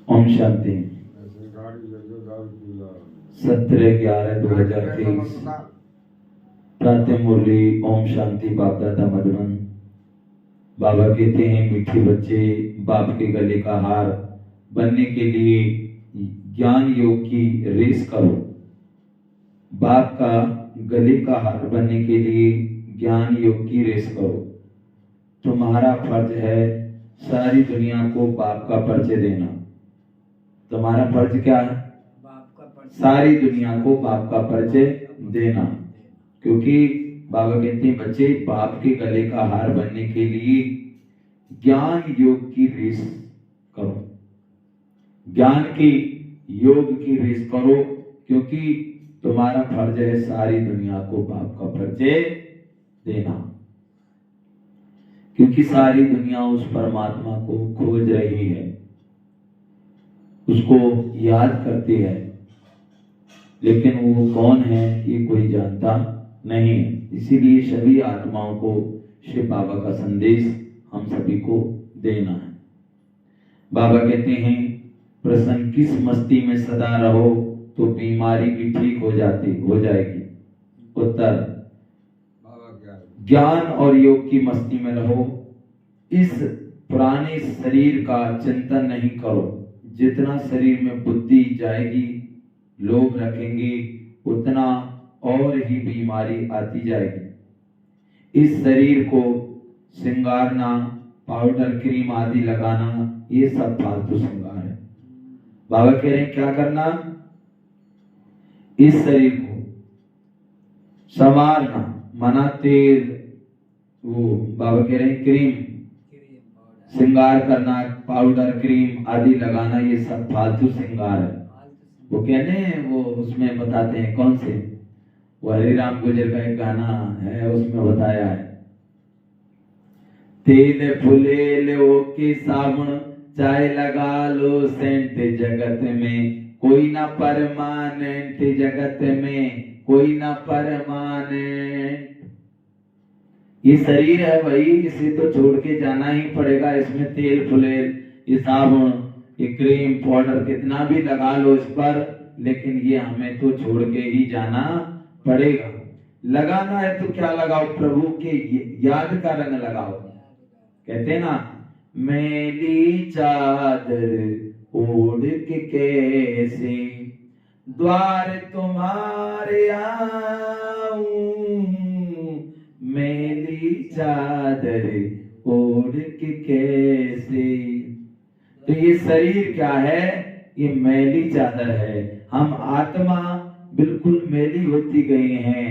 ओम शांति। 17/11/2023 प्रातः मुरली ओम शांति। बाप दादा मधुबन। बाबा कहते हैं मीठे बच्चे बाप के गले का हार बनने के लिए ज्ञान योग की रेस करो। बाप का गले का हार बनने के लिए ज्ञान योग की रेस करो। तुम्हारा फर्ज है सारी दुनिया को बाप का परिचय देना। तुम्हारा फर्ज क्या है? सारी दुनिया को बाप का परिचय देना। क्योंकि बाबा कहते हैं बच्चे बाप के गले का हार बनने के लिए ज्ञान योग की रेस करो। ज्ञान की योग की रेस करो, क्योंकि तुम्हारा फर्ज है सारी दुनिया को बाप का परिचय देना। क्योंकि सारी दुनिया उस परमात्मा को खोज रही है, उसको याद करती है, लेकिन वो कौन है ये कोई जानता नहीं। इसीलिए सभी आत्माओं को शिव बाबा का संदेश हम सभी को देना है। बाबा कहते हैं प्रसन्न किस मस्ती में सदा रहो तो बीमारी भी ठीक हो जाएगी। उत्तर ज्ञान और योग की मस्ती में रहो। इस पुराने शरीर का चिंतन नहीं करो। जितना शरीर में बुद्धि जाएगी, लोभ रखेंगे, उतना और ही बीमारी आती जाएगी। इस शरीर को श्रृंगारना, पाउडर क्रीम आदि लगाना, ये सब फालतू श्रृंगार है। बाबा कह रहे हैं क्या करना? इस शरीर को संवारना, मना तेल, वो बाबा कह रहे हैं क्रीम श्रृंगार करना, पाउडर क्रीम आदि लगाना, ये सब फालतू श्रृंगार है। वो कहते हैं वो उसमें बताते हैं कौन से, वो हरिराम गुजर का एक गाना है, उसमें बताया है तेल फुले लो के साबुन चाय लगा लो सेंट, जगत में कोई ना परमानेंट, जगत में कोई ना परमानेंट। ये शरीर है भाई, इसे तो छोड़ के जाना ही पड़ेगा। इसमें तेल फुलेल, ये साबुन, ये क्रीम पाउडर कितना भी लगा लो इस पर, लेकिन ये हमें तो छोड़ के ही जाना पड़ेगा। लगाना है तो क्या लगाओ? प्रभु के याद का रंग लगाओ। कहते हैं ना, मैली चादर ओढ़ के कैसे द्वार तुम्हारे आऊं, मैली चादर ओढ़ के कैसे। तो ये शरीर क्या है? ये मैली चादर है। हम आत्मा बिल्कुल मैली होती गई हैं।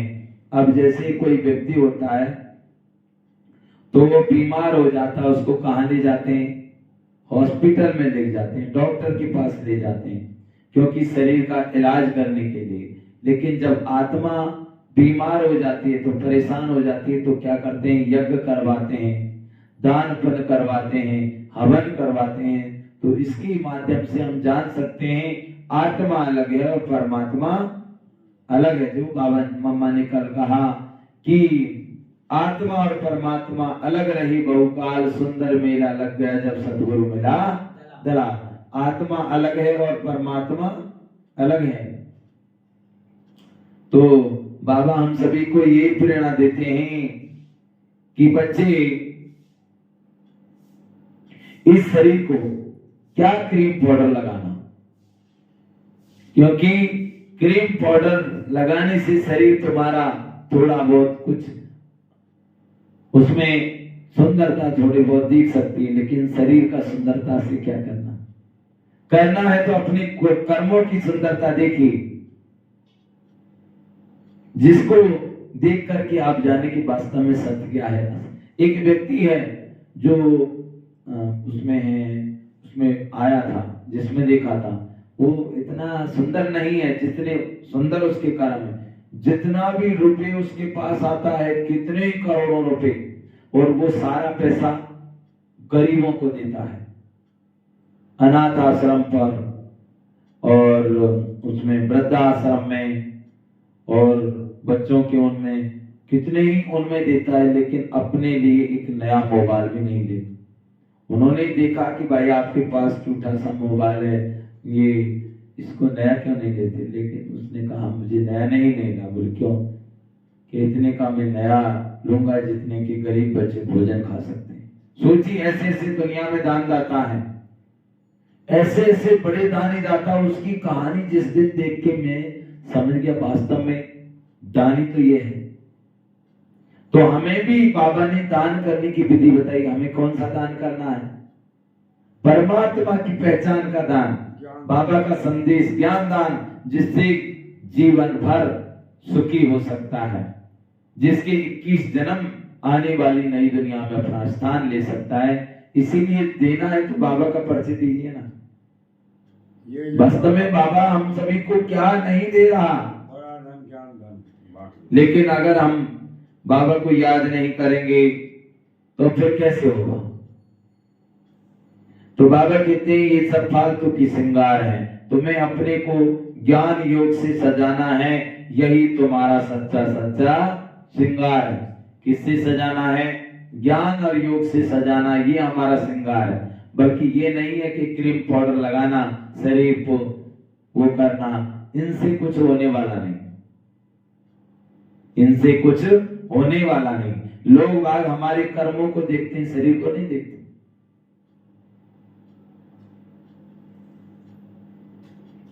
अब जैसे कोई व्यक्ति होता है तो वो बीमार हो जाता है, उसको कहाँ ले जाते हैं? हॉस्पिटल में ले जाते हैं, डॉक्टर के पास ले जाते हैं, क्योंकि शरीर का इलाज करने के लिए। लेकिन जब आत्मा बीमार हो जाती है तो परेशान हो जाती है तो क्या करते हैं? यज्ञ करवाते हैं, दान पुण्य करवाते हैं, हवन करवाते हैं। तो इसके माध्यम से हम जान सकते हैं आत्मा अलग है और परमात्मा अलग है। जो बाबा मम्मा ने कल कहा कि आत्मा और परमात्मा अलग रही बहुकाल, सुंदर मेला लग गया जब सतगुरु मिला दला। आत्मा अलग है और परमात्मा अलग है। तो बाबा हम सभी को ये प्रेरणा देते हैं कि बच्चे इस शरीर को क्या क्रीम पाउडर लगाना, क्योंकि क्रीम पाउडर लगाने से शरीर तुम्हारा थोड़ा बहुत कुछ उसमें सुंदरता थोड़ी बहुत दिख सकती है, लेकिन शरीर का सुंदरता से क्या करना? करना है तो अपने कर्मों की सुंदरता देखिए, जिसको देख करके आप जाने की वास्तव में सत्य क्या है। एक व्यक्ति है जो उसमें आया था, जिसमें देखा था वो इतना सुंदर नहीं है जितने सुंदर उसके कर्म है। जितना भी रुपए उसके पास आता है, कितने ही करोड़ों रुपए, और वो सारा पैसा गरीबों को देता है, अनाथ आश्रम पर और उसमें वृद्धाश्रम में और बच्चों के उनमें, कितने ही उनमें देता है, लेकिन अपने लिए एक नया मोबाइल भी नहीं ले। उन्होंने देखा कि भाई आपके पास टूटा सा मोबाइल है, ये इसको नया क्यों नहीं लेते? लेकिन उसने कहा मुझे नया नहीं लेना। बोले क्यों? कि इतने का मैं नया लूंगा जितने के गरीब बच्चे भोजन खा सकते हैं। सोचिए, ऐसे ऐसे दुनिया में दान दाता है, ऐसे ऐसे बड़े दानी दाता। उसकी कहानी जिस दिन देख के मैं समझ गया वास्तव में दानी तो ये है। तो हमें भी बाबा ने दान करने की विधि बताई। हमें कौन सा दान करना है? परमात्मा की पहचान का दान, बाबा का संदेश, ज्ञान दान, जिससे जीवन भर सुखी हो सकता है, जिसके 21 जन्म आने वाली नई दुनिया में अपना स्थान ले सकता है। इसीलिए देना है तो बाबा का परिचय दीजिए ना। वास्तव में बाबा हम सभी को क्या नहीं दे रहा, लेकिन अगर हम बाबा को याद नहीं करेंगे तो फिर कैसे होगा? तो बाबा कहते हैं ये सब फालतू की श्रृंगार है, तुम्हें अपने को ज्ञान योग से सजाना है, यही तुम्हारा सच्चा सच्चा श्रृंगार है। किससे सजाना है? ज्ञान और योग से सजाना, ये हमारा श्रृंगार है। बल्कि ये नहीं है कि क्रीम पाउडर लगाना, शरीर को वो करना, इनसे कुछ होने वाला नहीं, इनसे कुछ होने वाला नहीं। लोग बाग हमारे कर्मों को देखते हैं, शरीर को नहीं देखते।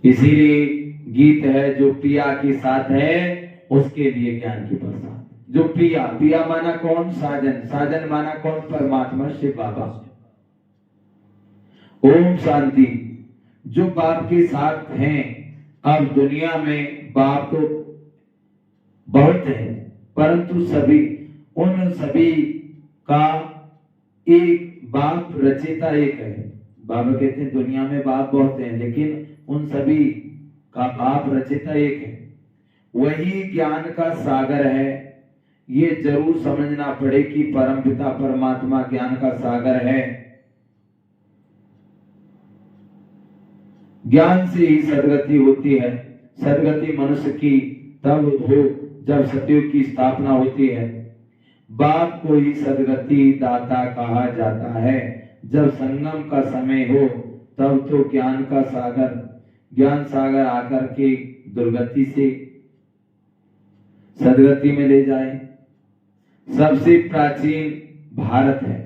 इसीलिए गीत है, जो पिया के साथ है उसके लिए ज्ञान की बरसात। जो पिया, पिया माना कौन? साजन, साजन माना कौन? परमात्मा शिव बाबा। ओम शांति। जो बाप के साथ हैं, अब दुनिया में बाप तो बहुत है, परंतु सभी, उन सभी का एक बाप रचयिता एक है। बाबा कहते हैं दुनिया में बाप बहुत हैं, लेकिन उन सभी का बाप रचयिता एक है, वही ज्ञान का सागर है। ये जरूर समझना पड़े कि परमपिता परमात्मा ज्ञान का सागर है। ज्ञान से ही सदगति होती है। सदगति मनुष्य की तब हो जब सतयुग की स्थापना होती है। बाप को ही सदगति दाता कहा जाता है। जब संगम का समय हो तब तो ज्ञान का सागर, ज्ञान सागर आकर के दुर्गति से सदगति में ले जाए। सबसे प्राचीन भारत है।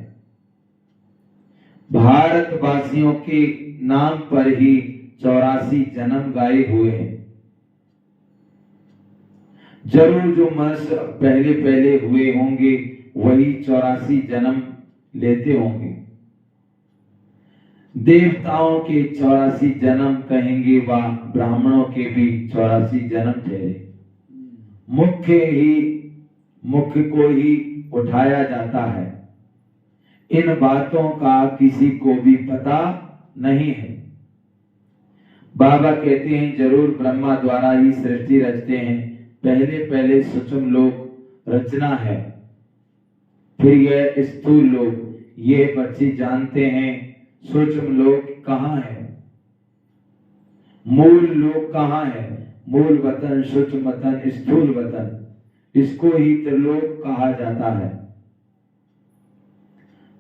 भारतवासियों के नाम पर ही 84 जन्म गाए हुए हैं। जरूर जो मनुष्य पहले पहले हुए होंगे वही 84 जन्म लेते होंगे। देवताओं के 84 जन्म कहेंगे, व ब्राह्मणों के भी 84 जन्म ठहरे। मुख्य को ही उठाया जाता है। इन बातों का किसी को भी पता नहीं है। बाबा कहते हैं जरूर ब्रह्मा द्वारा ही सृष्टि रचते हैं। पहले पहले सूक्ष्म लोक रचना है, फिर यह स्थूल लोक। ये बच्चे जानते हैं सूक्ष्म लोक कहाँ है, मूल लोक कहाँ है। मूल वतन, सूक्ष्म वतन, स्थूल वतन, इसको ही त्रिलोक कहा जाता है।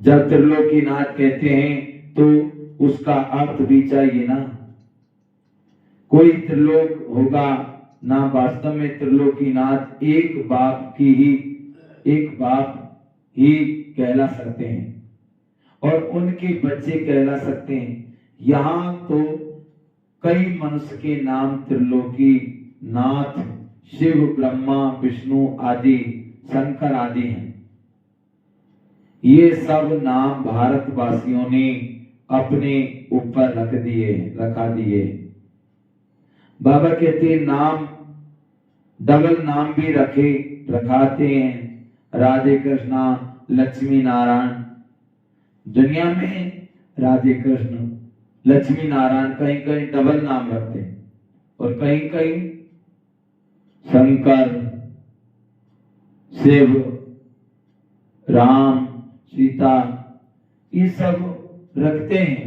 जब त्रिलोकीनाथ कहते हैं तो उसका अर्थ भी चाहिए ना। कोई त्रिलोक होगा ना। वास्तव में त्रिलोकीनाथ एक बाप ही कहला सकते हैं और उनके बच्चे कहला सकते हैं। यहाँ तो कई मनुष्य के नाम त्रिलोकी नाथ, शिव, ब्रह्मा, विष्णु आदि, शंकर आदि हैं। ये सब नाम भारतवासियों ने अपने ऊपर रखा दिए। बाबा कहते नाम, डबल नाम भी रखाते हैं। राधे कृष्णा, लक्ष्मी नारायण। दुनिया में राधे कृष्ण, लक्ष्मी नारायण कहीं कहीं डबल नाम रखते हैं और कहीं कहीं शंकर, शिव, राम, सीता, ये सब रखते हैं।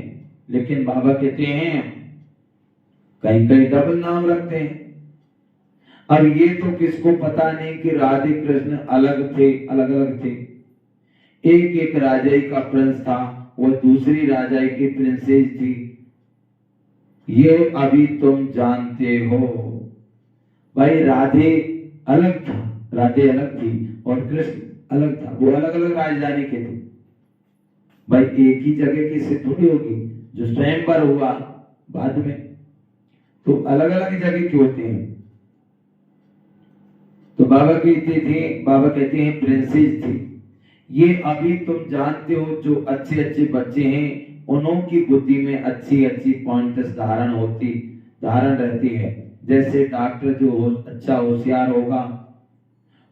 लेकिन बाबा कहते हैं कहीं कहीं डबल नाम रखते हैं। अब ये तो किसको पता नहीं कि राधे कृष्ण अलग थे, अलग अलग थे। एक एक राजाई का प्रिंस था, वो दूसरी राजा की प्रिंसेस थी, ये अभी तुम जानते हो। भाई राधे अलग था, राधे अलग थी और कृष्ण अलग था, वो अलग अलग राजधानी के थे। भाई एक ही जगह की से थोड़ी होगी, जो स्वयंवर हुआ बाद में, तो अलग अलग जगह के होते हैं। तो बाबा कहते थे, बाबा कहते हैं प्रिंसेस थी, ये अभी तुम जानते हो। जो अच्छे अच्छे बच्चे हैं उन्हों की बुद्धि में अच्छी अच्छी पॉइंट्स धारण रहती है। जैसे डॉक्टर जो अच्छा होशियार होगा,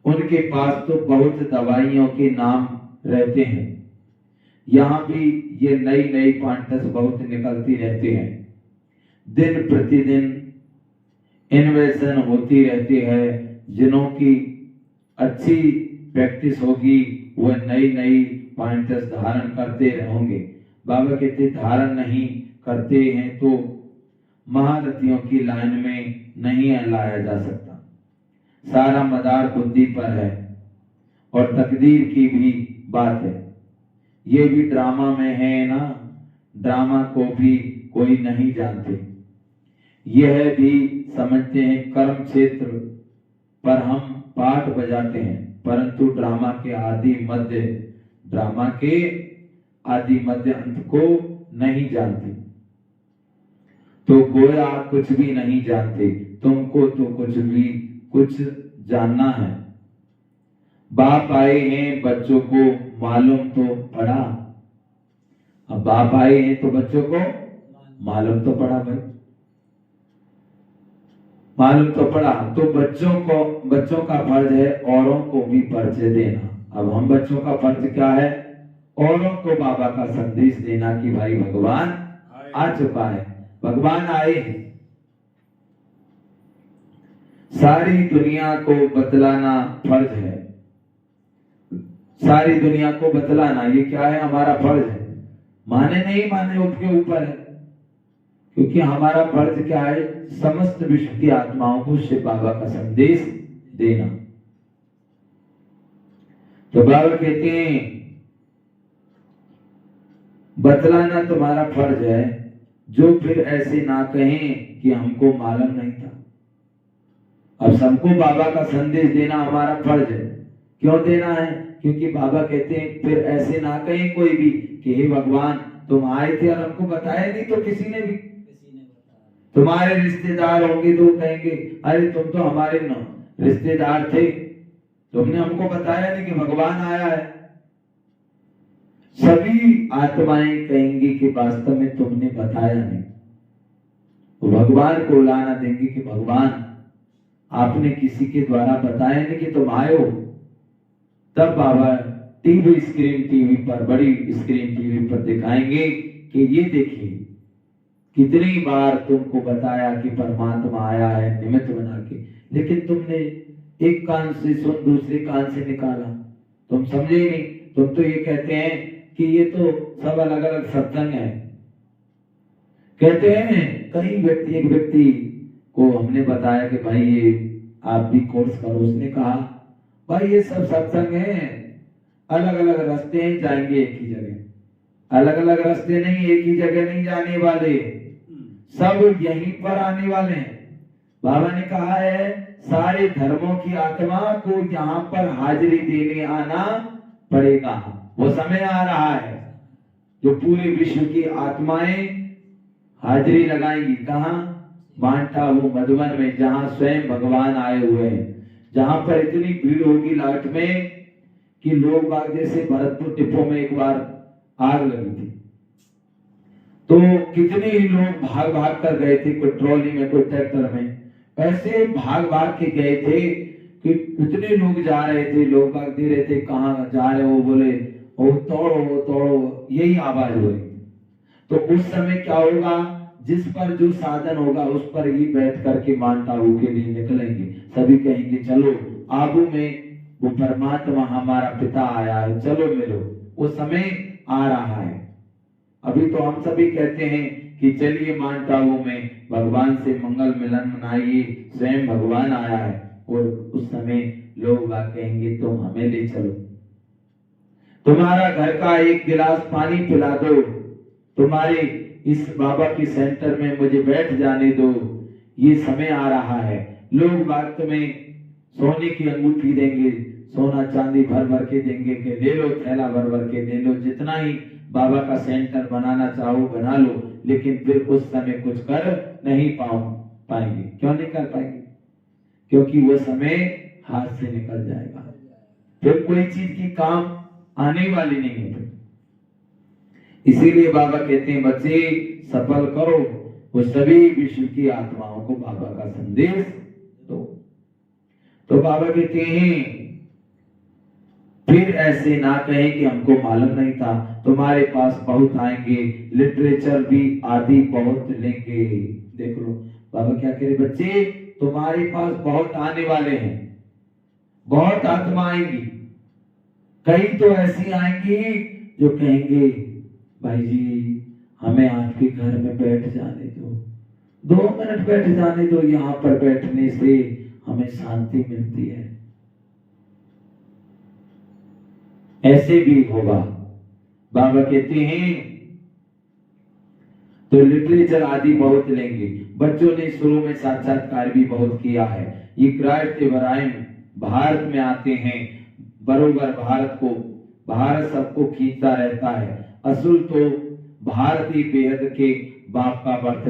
उनके पास तो बहुत दवाइयों के नाम रहते हैं। यहाँ भी ये नई नई पॉइंट्स बहुत निकलती रहती हैं। दिन प्रतिदिन इन्वेंशन होती रहती है। जिन्हों की अच्छी प्रैक्टिस होगी वह नई नई पॉइंट्स धारण करते होंगे। बाबा कहते धारण नहीं करते हैं तो महारथियों की लाइन में नहीं लाया जा सकता। सारा मदार बुद्धि पर है और तकदीर की भी बात है। ये भी ड्रामा में है ना, ड्रामा को भी कोई नहीं जानते। यह भी समझते हैं कर्म क्षेत्र पर हम पाठ बजाते हैं, परंतु ड्रामा के आदि मध्य अंत को नहीं जानते। तो गोया कुछ भी नहीं जानते, तुमको तो कुछ जानना है। बाप आए हैं बच्चों को मालूम तो पड़ा। अब बाप आए हैं तो बच्चों को मालूम तो पड़ा भाई, मालूम तो पड़ा। तो बच्चों का फर्ज है औरों को भी परिचय देना। अब हम बच्चों का फर्ज क्या है? औरों को बाबा का संदेश देना कि भाई भगवान आ चुका है, भगवान आए हैं। सारी दुनिया को बतलाना फर्ज है, सारी दुनिया को बतलाना ये क्या है? हमारा फर्ज है। माने नहीं माने उसके ऊपर है, क्योंकि हमारा फर्ज क्या है? समस्त विश्व की आत्माओं को शिव बाबा का संदेश देना। तो बाबा कहते हैं बतलाना तुम्हारा फर्ज है। जो फिर ऐसे ना कहें कि हमको मालूम नहीं था। अब सबको बाबा का संदेश देना हमारा फर्ज है। क्यों देना है? क्योंकि बाबा कहते हैं फिर ऐसे ना कहें कोई भी कि हे भगवान तुम आए थे और हमको बताया नहीं। तो किसी ने भी, तुम्हारे रिश्तेदार होंगे तो कहेंगे अरे तुम तो हमारे रिश्तेदार थे, तुमने हमको बताया नहीं कि भगवान आया है। सभी आत्माएं कहेंगी कि वास्तव में तुमने बताया नहीं। तो भगवान को लाना देंगे कि भगवान आपने किसी के द्वारा बताया नहीं कि तुम आए हो। तब बाबा टीवी पर, बड़ी स्क्रीन टीवी पर दिखाएंगे कि ये देखिए कितनी बार तुमको बताया कि परमात्मा आया है निमित्त बना के, लेकिन तुमने एक कान से सुन दूसरे कान से निकाला, तुम समझे नहीं। तुम तो ये कहते हैं कि ये तो सब अलग अलग सत्संग है। कहते हैं एक व्यक्ति को हमने बताया कि भाई ये आप भी कोर्स करो। उसने कहा भाई ये सब सत्संग है, अलग अलग रास्ते हैं, जाएंगे एक ही जगह। अलग अलग रास्ते नहीं, एक ही जगह नहीं जाने वाले, सब यहीं पर आने वाले हैं। बाबा ने कहा है सारे धर्मों की आत्मा को यहाँ पर हाजिरी देने आना पड़ेगा। वो समय आ रहा है जो पूरे विश्व की आत्माएं हाजिरी लगाएंगी। कहाँ? मांटा वो मधुबन में, जहाँ स्वयं भगवान आए हुए हैं। जहाँ पर इतनी भीड़ होगी लाट में कि लोग बाग, जैसे भरतपुर डिपो में एक बार आग लगी थी तो कितने ही लोग भाग भाग कर गए थे, कोई ट्रॉली में कोई ट्रैक्टर में, ऐसे भाग भाग के गए थे कि कितने लोग जा रहे थे। लोग बाग दे रहे थे कहाँ जा रहे हो, बोले वो तोड़ो, यही आवाज हो रही थी। तो उस समय क्या होगा? जिस पर जो साधन होगा उस पर ही बैठ करके मानता हो के लिए निकलेंगे। सभी कहेंगे चलो आबू में वो परमात्मा हमारा पिता आया है, चलो मिलो। वो समय आ रहा है। अभी तो हम सभी कहते हैं कि चलिए मानताऊ में भगवान से मंगल मिलन मनाइए, स्वयं भगवान आया है। और उस समय लोग कहेंगे तुम हमें ले चलो। तुम्हारा घर का एक गिलास पानी पिला दो, तुम्हारे इस बाबा के सेंटर में मुझे बैठ जाने दो, ये समय आ रहा है। लोग बात में सोने की अंगूठी देंगे, सोना चांदी भर भर के देंगे कि ले लो, थैला भर भर के ले लो, जितना ही बाबा का सेंटर बनाना चाहो बना लो, लेकिन फिर उस समय कुछ कर नहीं पाएंगे। क्यों नहीं कर पाएंगे? क्योंकि वो समय हाथ से निकल जाएगा, फिर कोई चीज की काम आने वाली नहीं है। इसीलिए बाबा कहते हैं बच्चे सफल करो वो सभी विश्व की आत्माओं को बाबा का संदेश दो। तो बाबा कहते हैं फिर ऐसे ना कहें कि हमको मालूम नहीं था, तुम्हारे पास बहुत आएंगे, लिटरेचर भी आदि बहुत लेंगे। देख लो बाबा क्या कह रहे, बच्चे तुम्हारे पास बहुत आने वाले हैं, बहुत आत्मा आएंगी। कई तो ऐसी आएंगी जो कहेंगे भाई जी हमें आपके घर में बैठ जाने दो, 2 मिनट बैठ जाने दो, यहाँ पर बैठने से हमें शांति मिलती है। ऐसे भी होगा। बाबा कहते हैं तो लिटरेचर आदि बहुत लेंगे। बच्चों ने शुरू में साक्षात्कार भी बहुत किया है। ये क्राइस्ट इब्राहिम भारत में आते हैं, बरोबर भारत सबको खींचता रहता है। असल तो भारत ही बेहद के बाप का बर्थ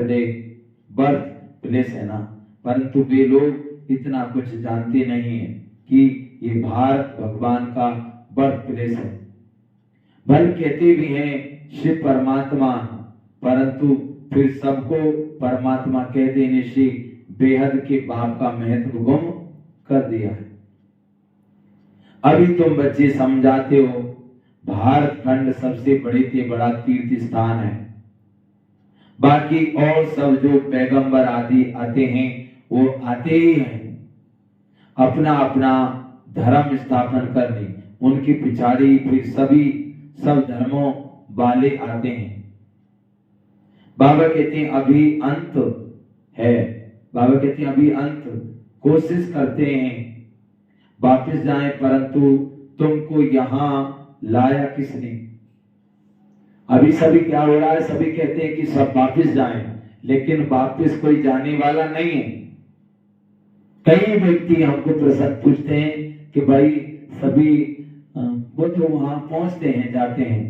प्लेस है ना, परंतु वे लोग इतना कुछ जानते नहीं है कि ये भारत भगवान का बर्थ प्लेस है। भल कहते भी हैं शिव परमात्मा, परंतु फिर सबको परमात्मा कह देने से बेहद के बाप का महत्व गुम कर दिया है। अभी तुम बच्चे समझाते हो भारत खंड सबसे बड़े से बड़ा तीर्थ स्थान है, बाकी और सब जो पैगंबर आदि आते हैं वो आते ही हैं अपना अपना धर्म स्थापन करने, उनकी पिछाड़ी फिर सब धर्मों वाले आते हैं। बाबा कहते हैं अभी अंत है, बाबा कहते हैं अभी अंत, कोशिश करते हैं वापस जाएं, परंतु तुमको यहां लाया किसने? अभी सभी क्या हो रहा है, सभी कहते हैं कि सब वापस जाएं, लेकिन वापस कोई जाने वाला नहीं है। कई व्यक्ति हमको प्रश्न पूछते हैं कि भाई सभी वो तो वहां पहुंचते हैं जाते हैं,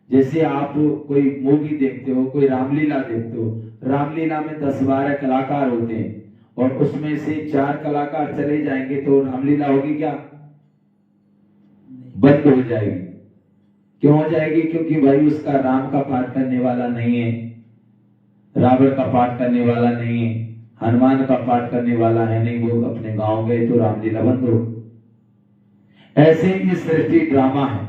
जैसे आप कोई मूवी देखते हो, कोई रामलीला देखते हो, रामलीला में 10-12 कलाकार होते हैं और उसमें से 4 कलाकार चले जाएंगे तो रामलीला होगी क्या? बंद हो जाएगी। क्यों हो जाएगी? क्योंकि भाई उसका राम का पाठ करने वाला नहीं है, रावण का पाठ करने वाला नहीं है, हनुमान का पाठ करने वाला है नहीं, वो अपने गांव गए तो रामलीला बंद हो। ऐसे ही सृष्टि ड्रामा है,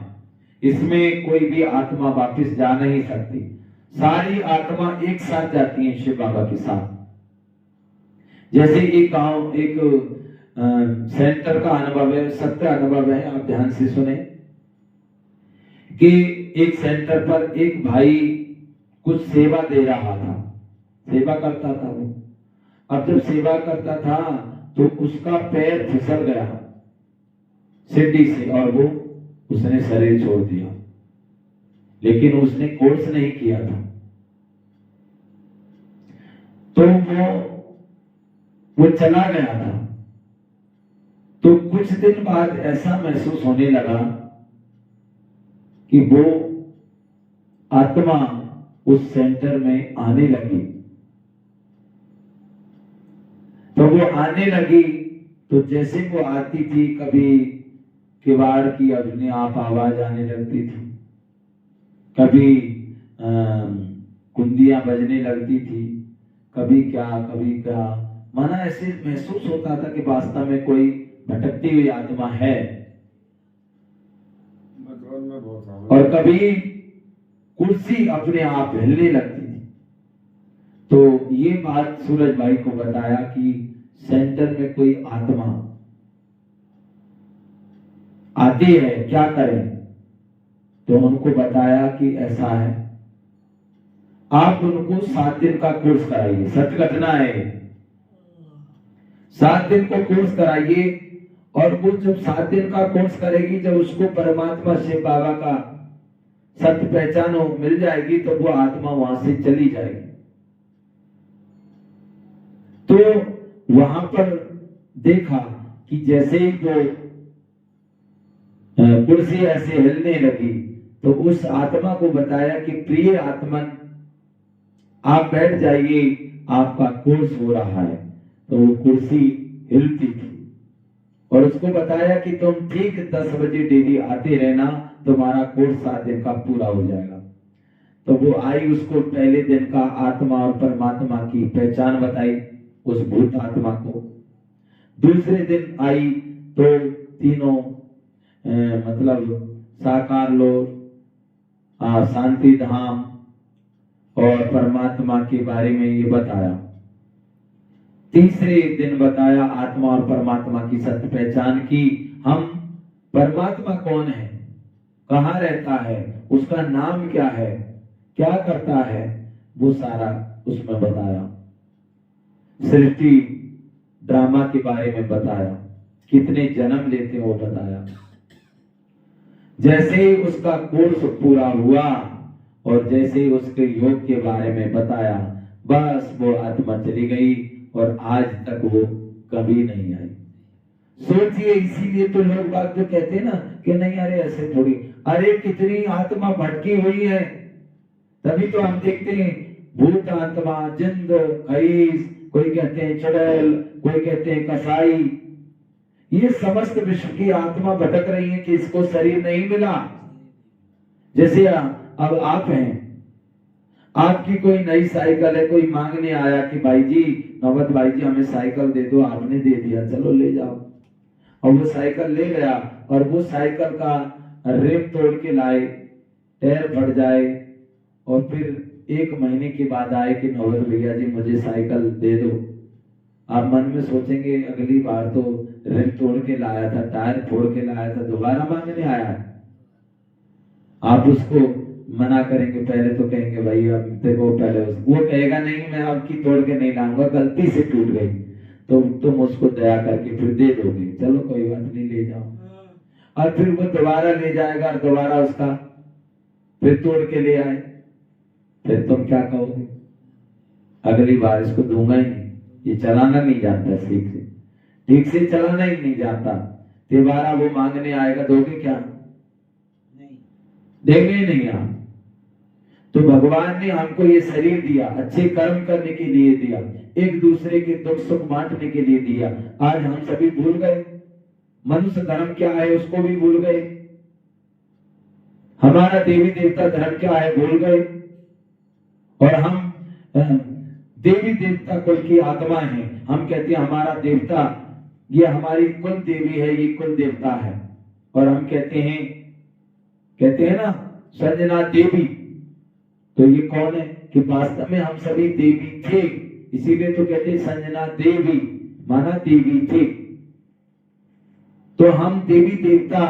इसमें कोई भी आत्मा वापस जा नहीं सकती, सारी आत्मा एक साथ जाती है शिव बाबा के साथ। जैसे एक गांव एक सेंटर का अनुभव है, सत्य अनुभव है, आप ध्यान से सुने कि एक सेंटर पर एक भाई कुछ सेवा दे रहा था, सेवा करता था वो। अब जब सेवा करता था तो उसका पैर फिसल गया सीढ़ी से और वो उसने शरीर छोड़ दिया, लेकिन उसने कोर्स नहीं किया था। तो वो चला गया था। तो कुछ दिन बाद ऐसा महसूस होने लगा कि वो आत्मा उस सेंटर में आने लगी। तो वो आने लगी तो जैसे वो आती थी, कभी किवाड़ की अपने आप आवाज आने लगती थी, कभी कुंदियां बजने लगती थी, कभी क्या, माना ऐसे महसूस होता था कि वास्तव में कोई भटकती हुई आत्मा है। और कभी कुर्सी अपने आप हिलने लगती थी। तो ये बात सूरज भाई को बताया कि सेंटर में कोई आत्मा आती है, क्या करें? तो उनको बताया कि ऐसा है, आप उनको 7 दिन का कोर्स कराइए, सत्य घटना है, 7 दिन को कोर्स कराइए और वो जब 7 दिन का कोर्स करेगी, जब उसको परमात्मा शिव बाबा का सत्य पहचान मिल जाएगी, तो वो आत्मा वहां से चली जाएगी। तो वहां पर देखा कि जैसे ही वो कुर्सी ऐसे हिलने लगी, तो उस आत्मा को बताया कि प्रिय आत्मन, आप बैठ जाइए, आपका कोर्स हो रहा है। तो वो कुर्सी हिलती थी और उसको बताया कि तुम ठीक 10 बजे डेली आते रहना, तुम्हारा कोर्स 7 दिन का पूरा हो जाएगा। तो वो आई, उसको पहले दिन का आत्मा और परमात्मा की पहचान बताई उस भूत आत्मा को। दूसरे दिन आई तो तीनों मतलब साकार लोग, शांति धाम और परमात्मा के बारे में ये बताया। तीसरे दिन बताया आत्मा और परमात्मा की सत्य पहचान की। हम परमात्मा कौन है, कहाँ रहता है, उसका नाम क्या है, क्या करता है, वो सारा उसमें बताया। सृष्टि ड्रामा के बारे में बताया, कितने जन्म लेते हैं वो बताया। जैसे ही उसका कोर्स पूरा हुआ और जैसे ही उसके योग के बारे में बताया, बस वो आत्मा चली गई और आज तक वो कभी नहीं आई। सोचिए, इसीलिए तो लोग बात जो कहते हैं ना कि नहीं, अरे ऐसे थोड़ी, अरे कितनी आत्मा भटकी हुई है। तभी तो हम देखते हैं भूत आत्मा, जिंद, खईस, कोई कहते हैं चुड़ैल, कोई कहते हैं कसाई, ये समस्त विश्व की आत्मा भटक रही है कि इसको शरीर नहीं मिला। जैसे अब आप हैं, आपकी कोई नई साइकिल है, कोई मांगने आया कि भाई जी, नौबत भाई जी हमें साइकिल दे दो, आपने दे दिया, चलो ले जाओ। और वो साइकिल ले गया और वो साइकिल का रिम तोड़ के लाए, टायर फट जाए, और फिर 1 महीने के बाद आए कि नौबत भैया जी मुझे साइकिल दे दो। आप मन में सोचेंगे अगली बार तो रिम तोड़ के लाया था, टायर फोड़ के लाया था, दोबारा मांगने आया है। आप उसको मना करेंगे, पहले तो कहेंगे भाई अब देखो, पहले वो कहेगा नहीं मैं आपकी तोड़ के नहीं लाऊंगा, गलती से टूट गई, तो तुम उसको दया करके फिर दे दोगे, चलो कोई बात नहीं ले जाओ। और फिर वो दोबारा ले जाएगा और दोबारा उसका फिर तोड़ के ले आए, फिर तुम क्या कहोगे, अगली बार इसको दूंगा ही नहीं, ये चलाना नहीं जानता, ठीक से चलाना ही नहीं जानता। दोबारा वो मांगने आएगा, दोगे क्या? नहीं देंगे नहीं आप। तो भगवान ने हमको ये शरीर दिया, अच्छे कर्म करने के लिए दिया, एक दूसरे के दुख सुख बांटने के लिए दिया। आज हम सभी भूल गए, मनुष्य धर्म क्या है उसको भी भूल गए, हमारा देवी देवता धर्म क्या है भूल गए, और हम देवी देवता कुल की आत्मा है। हम कहते हैं हमारा देवता, ये हमारी कुल देवी है, ये कुल देवता है। और हम कहते हैं ना संजना देवी, तो ये कौन है कि वास्तव में हम सभी देवी थे, इसीलिए तो कहते हैं संजना देवी, माना देवी थे। तो हम देवी देवता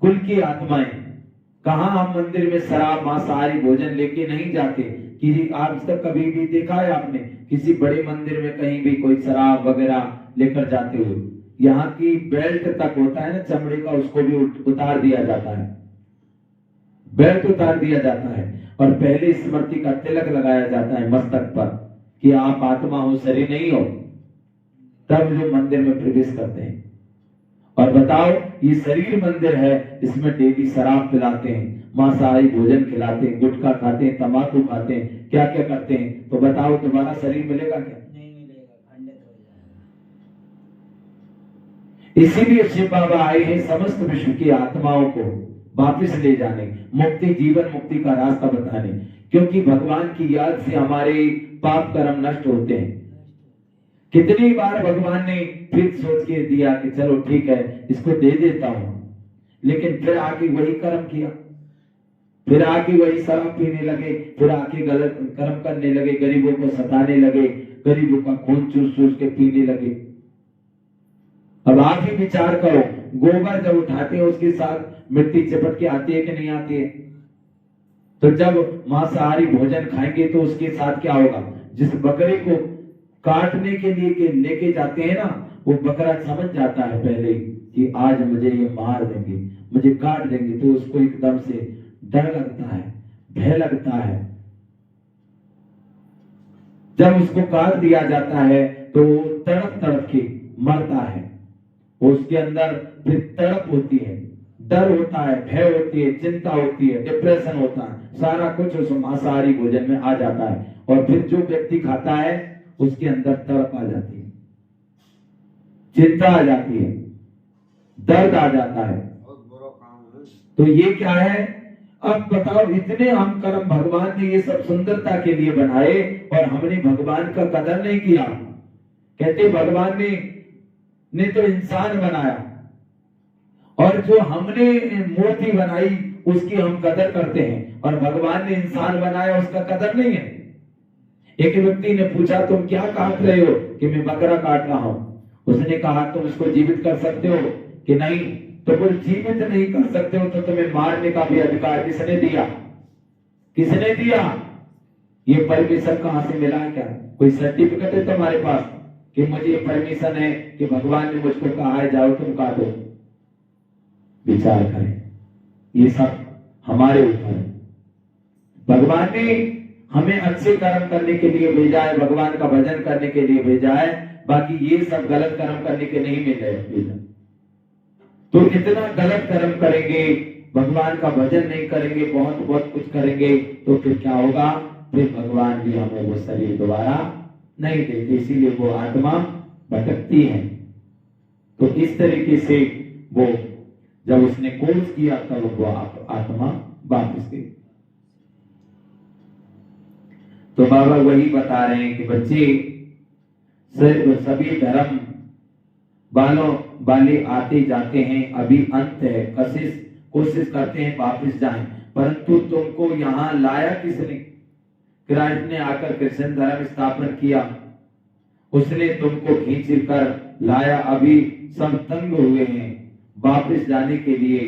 कुल की आत्माएं। कहां हम मंदिर में शराब मांसाहारी भोजन लेके नहीं जाते, कि आज तक कभी भी देखा है आपने किसी बड़े मंदिर में कहीं भी कोई शराब वगैरह लेकर जाते हुए? यहाँ की बेल्ट तक होता है ना चमड़े का, उसको भी उतार दिया जाता है, बेल्ट उतार दिया जाता है, और पहले स्मृति का तिलक लगाया जाता है मस्तक पर कि आप आत्मा हो, शरीर नहीं हो। तब जो मंदिर में प्रवेश करते हैं। और बताओ, ये शरीर मंदिर है, इसमें डेली शराब पिलाते हैं, मांसाहारी भोजन खिलाते हैं, गुटखा खाते हैं, तंबाकू खाते हैं, क्या क्या करते हैं। तो बताओ तुम्हारा शरीर मिलेगा क्या? नहीं मिलेगा, खंडित हो जाएगा। इसीलिए शिव बाबा आए हैं समस्त विश्व की आत्माओं को वापस ले जाने, मुक्ति, जीवन मुक्ति का रास्ता बताने, क्योंकि भगवान की याद से हमारे पाप कर्म नष्ट होते हैं। कितनी बार भगवान ने फिर सोच के दिया कि चलो ठीक है इसको दे देता हूं, लेकिन फिर आके वही कर्म किया, फिर आके वही शराब पीने लगे, फिर आके गलत कर्म करने लगे, गरीबों को सताने लगे, गरीबों का खून चूस चूस के पीने लगे। अब आप ही विचार करो, गोबर जब उठाते हैं उसके साथ मिट्टी चिपट के आती है कि नहीं आती है? तो जब मांसाहारी भोजन खाएंगे तो उसके साथ क्या होगा? जिस बकरे को काटने के लिए लेके जाते हैं ना, वो बकरा समझ जाता है पहले कि आज मुझे ये मार देंगे, मुझे काट देंगे, तो उसको एकदम से डर लगता है, भय लगता है। जब उसको काट दिया जाता है तो तड़प तड़प के मरता है। उसके अंदर फिर तड़प होती है, डर होता है, भय होती है, चिंता होती है, डिप्रेशन होता है, सारा कुछ उस मांसाहारी भोजन में आ जाता है। और फिर जो व्यक्ति खाता है उसके अंदर तड़प आ जाती है, चिंता आ जाती है, दर्द आ जाता है। तो ये क्या है? अब बताओ, इतने हम कर्म भगवान ने ये सब सुंदरता के लिए बनाए और हमने भगवान का कदर नहीं किया। कहते भगवान ने तो इंसान बनाया और जो हमने मूर्ति बनाई उसकी हम कदर करते हैं, और भगवान ने इंसान बनाया उसका कदर नहीं है। एक व्यक्ति ने पूछा, तुम क्या काट रहे हो? कि मैं बकरा काट रहा हूं। उसने कहा, तुम इसको जीवित कर सकते हो? कि नहीं। तो बोल, जीवित नहीं कर सकते हो तो तुम्हें मारने का भी अधिकार किसने दिया? किसने दिया? ये परमिशन कहां से मिला है? क्या कोई सर्टिफिकेट है तुम्हारे पास कि मुझे ये परमिशन है कि भगवान ने मुझको कहा है जाओ तुम काटो? विचार करें, ये सब हमारे ऊपर है। भगवान ने हमें अच्छे कर्म करने के लिए भेजा है, भगवान का भजन करने के लिए भेजा है, बाकी ये सब गलत कर्म करने के नहीं भेजा। तो इतना गलत कर्म करेंगे, भगवान का भजन नहीं करेंगे, बहुत बहुत कुछ करेंगे, तो फिर क्या होगा? फिर भगवान भी हमें वो शरीर दोबारा नहीं देते, इसीलिए वो आत्मा भटकती है। तो इस तरीके से वो जब उसने कोर्स किया तब वो आत्मा वापस गई। तो बाबा वही बता रहे हैं कि बच्चे, सभी धर्म वाले आते जाते हैं, अभी अंत है, कोशिश करते हैं वापस जाएं, परंतु तुमको यहाँ लाया किसने? कृष्ण ने आकर कृष्ण धर्म स्थापन किया, उसने तुमको खींच कर लाया। अभी सब तंग हुए हैं वापस जाने के लिए,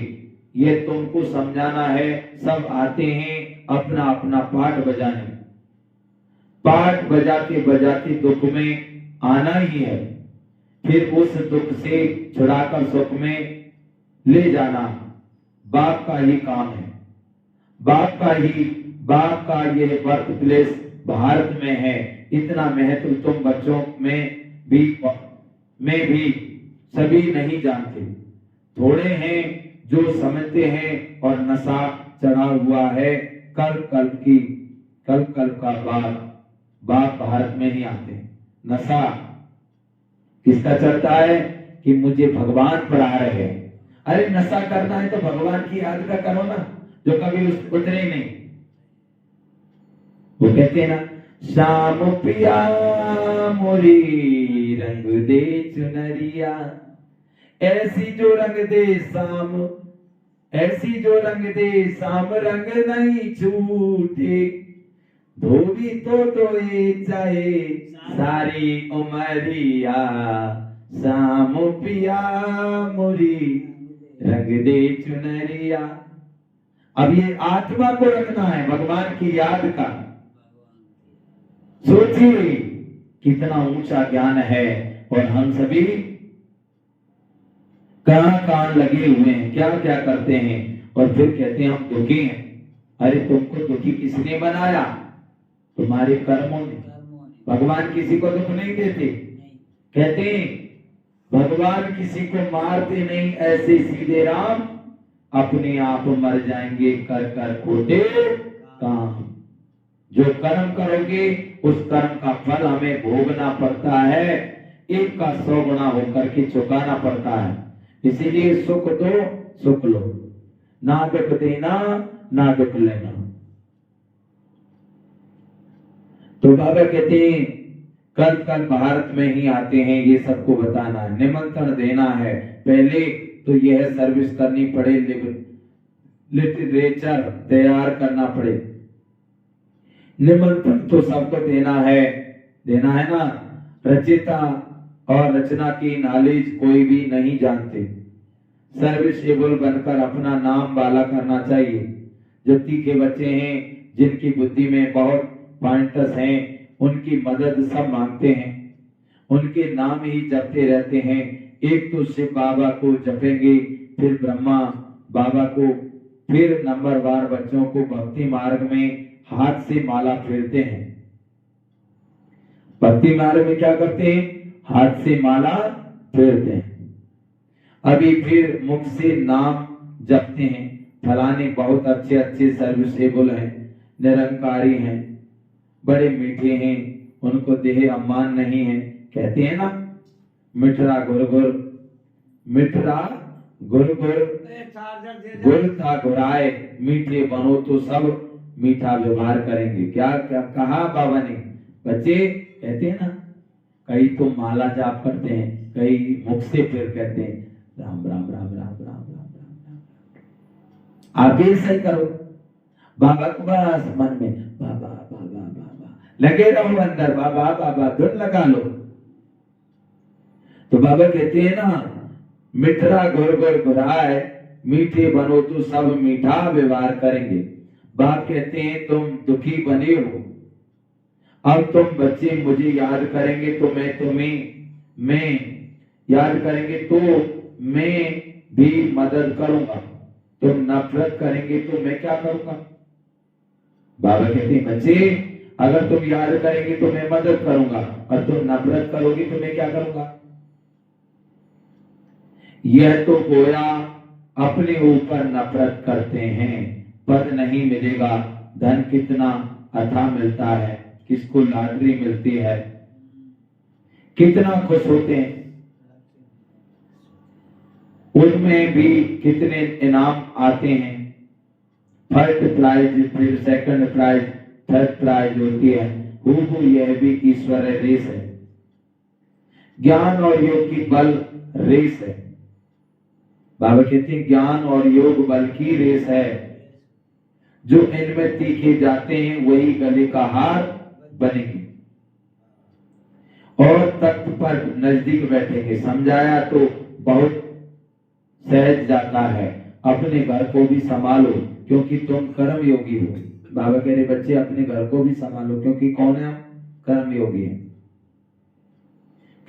ये तुमको समझाना है। सब आते हैं अपना अपना पाठ बजाने, पाठ बजाते बजाते दुख में आना ही है, फिर उस दुख से छुड़ाकर सुख में ले जाना बाप का ही काम है। बाप का यह बर्थ प्लेस भारत में है। इतना महत्व तुम बच्चों में भी सभी नहीं जानते, थोड़े हैं जो समझते हैं, और नशा चढ़ा हुआ है कल का बाप भारत में ही आते हैं। नशा किसका चढ़ता है? कि मुझे भगवान पढ़ा रहे हैं। अरे नशा करना है तो भगवान की याद का करो ना, जो कभी उतरे नहीं। वो कहते हैं ना, शाम पिया मोरी रंग दे चुनरिया, ऐसी जो रंग दे शाम, ऐसी जो रंग दे शाम, रंग नहीं छूटे, धोबी तो चाहे सारी उमरिया, शाम पिया मोरी रंग दे चुनरिया। अब ये आत्मा को रखना है भगवान की याद का। सोचिए कितना ऊंचा ज्ञान है, और हम सभी कहां लगे हुए हैं, क्या क्या करते हैं, और फिर कहते हैं हम दुखी हैं। अरे तुमको दुखी किसने बनाया? तुम्हारे कर्मों ने। भगवान किसी को दुख नहीं देते। कहते हैं भगवान किसी को मारते नहीं, ऐसे सीधे राम अपने आप मर जाएंगे कर खोटे काम। जो कर्म करोगे उस कर्म का फल हमें भोगना पड़ता है, एक का 100 गुना होकर के चुकाना पड़ता है। इसीलिए सुख दो सुख लो, ना दुख देना ना दुख लेना। तो बाबा कहते हैं कल भारत में ही आते हैं, ये सबको बताना है, निमंत्रण देना है। पहले तो यह सर्विस करनी पड़े, लिटरेचर तैयार करना पड़े। निमंत्रण तो सबको देना है ना। रचयिता और रचना की नॉलेज कोई भी नहीं जानते। सर्विसेबल बनकर अपना नाम वाला करना चाहिए। जो तीखे बच्चे हैं, जिनकी बुद्धि में बहुत पॉइंटर्स हैं, उनकी मदद सब मांगते हैं, उनके नाम ही जपते रहते हैं, एक तो शिव बाबा को जपेंगे, फिर ब्रह्मा बाबा को, फिर नंबरवार बच्चों को भक्ति मार्ग में हाथ से माला फेरते हैं। भक्ति मार्ग में क्या करते हैं? हाथ से माला फेरते हैं। अभी फिर मुख से नाम जपते हैं, फलाने बहुत अच्छे अच्छे सर्विसेबल हैं, निरंकारी हैं, बड़े मीठे हैं, उनको देह अम्मान नहीं है। कहते हैं ना, मिठरा गुरगुर, मिठरा गुरगुर गुर था घुराए, मीठे बनो तो सब मीठा व्यवहार करेंगे। क्या क्या कहा बाबा ने? बच्चे कहते हैं ना, कई तो माला जाप करते हैं, कई मुख से फिर कहते हैं राम राम राम राम राम राम राम राम। आप भी सही करो, बाबा को बस मन में बाबा बाबा बाबा लगे रहो, अंदर बाबा बाबा धुन लगा लो। तो बाबा कहते हैं ना, मिठरा गुर गुर घुराए, मीठे बनो तो सब मीठा व्यवहार करेंगे। बाप कहते हैं तुम दुखी बने हो, अब तुम बच्चे मुझे याद करेंगे तो मैं तुम्हें, मैं याद करेंगे तो मैं भी मदद करूंगा। तुम नफरत करेंगे तो मैं क्या करूंगा? बाबा कहते हैं बच्चे, अगर तुम याद करेंगे तो मैं मदद करूंगा, और तुम नफरत करोगे तो मैं क्या करूंगा? यह तो गोया अपने ऊपर नफरत करते हैं। पद नहीं मिलेगा, धन कितना अथा मिलता है, किसको लॉटरी मिलती है, कितना खुश होते हैं, उनमें भी कितने इनाम आते हैं। फर्स्ट प्राइज, फिर सेकंड प्राइज, थर्ड प्राइज होती है। हूबहू यह भी ईश्वर रेस है, ज्ञान और योग की बल रेस है। बाबा कहते हैं ज्ञान और योग बल की रेस है, जो इनमें तीखे जाते हैं वही गले का हार बनेंगे और तख्त पर नजदीक बैठेंगे। समझाया तो बहुत सहज जाता है, अपने घर को भी संभालो क्योंकि तुम कर्म योगी हो। बाबा कह रहे बच्चे अपने घर को भी संभालो, क्योंकि कौन है हम? कर्म योगी हैं।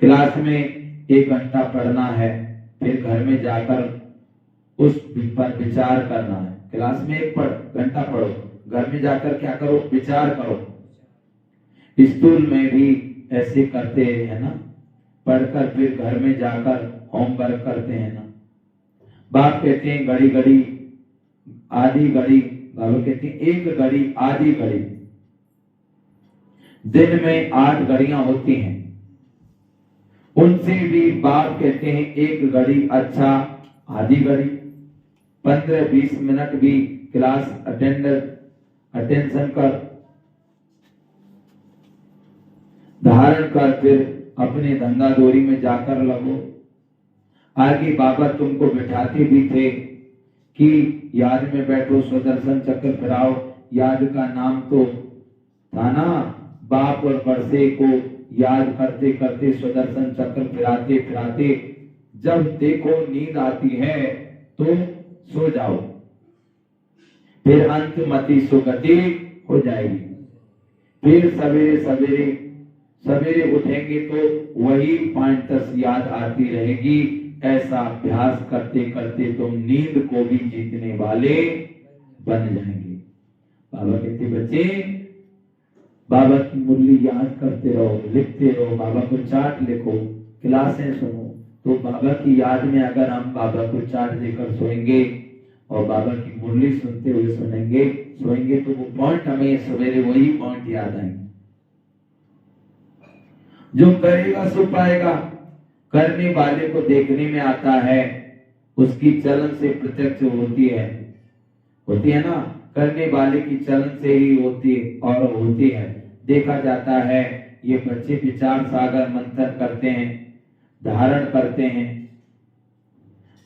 क्लास में 1 घंटा पढ़ना है, फिर घर में जाकर उस पर विचार करना है। क्लास में 1 घंटा पढ़ो, घर में जाकर क्या करो? विचार करो। स्कूल में भी ऐसे करते हैं ना, पढ़कर फिर घर में जाकर होमवर्क करते हैं ना। बाप कहते हैं घड़ी घड़ी आधी घड़ी, बाबा कहते हैं 1 घड़ी आधी घड़ी। दिन में 8 घड़ियां होती हैं, उनसे भी बाप कहते हैं 1 घड़ी अच्छा आधी घड़ी। 15-20 मिनट भी क्लास अटेंशन कर, धारण कर, फिर अपने धंधा दोरी में जाकर लगो। आगे बाबा तुमको बिठाते भी थे कि याद में बैठो, सुदर्शन चक्र फिराओ। याद का नाम तो था ना, बाप और बरसे को याद करते करते सुदर्शन चक्र फिराते फिराते जब देखो नींद आती है तो सो जाओ, फिर अंत मति सुगति हो जाएगी। फिर सवेरे सवेरे सवेरे उठेंगे तो वही पॉइंट्स याद आती रहेगी। ऐसा अभ्यास करते करते तुम नींद को भी जीतने वाले बन जाएंगे। बाबा कहते बच्चे बाबा की मुरली याद करते रहो, लिखते रहो, बाबा को चार्ट लिखो, क्लासें सुनो। तो बाबा की याद में अगर हम बाबा को चार्ट देकर सोएंगे और बाबा की मुरली सुनते हुए सोएंगे तो वो पॉइंट हमें सवेरे वही पॉइंट याद आएंगे। जो करेगा सो पाएगा, करने वाले को देखने में आता है, उसकी चलन से प्रत्यक्ष होती है ना, करने वाले की चलन से ही होती है। देखा जाता है ये बच्चे विचार सागर मंथन करते हैं, धारण करते हैं,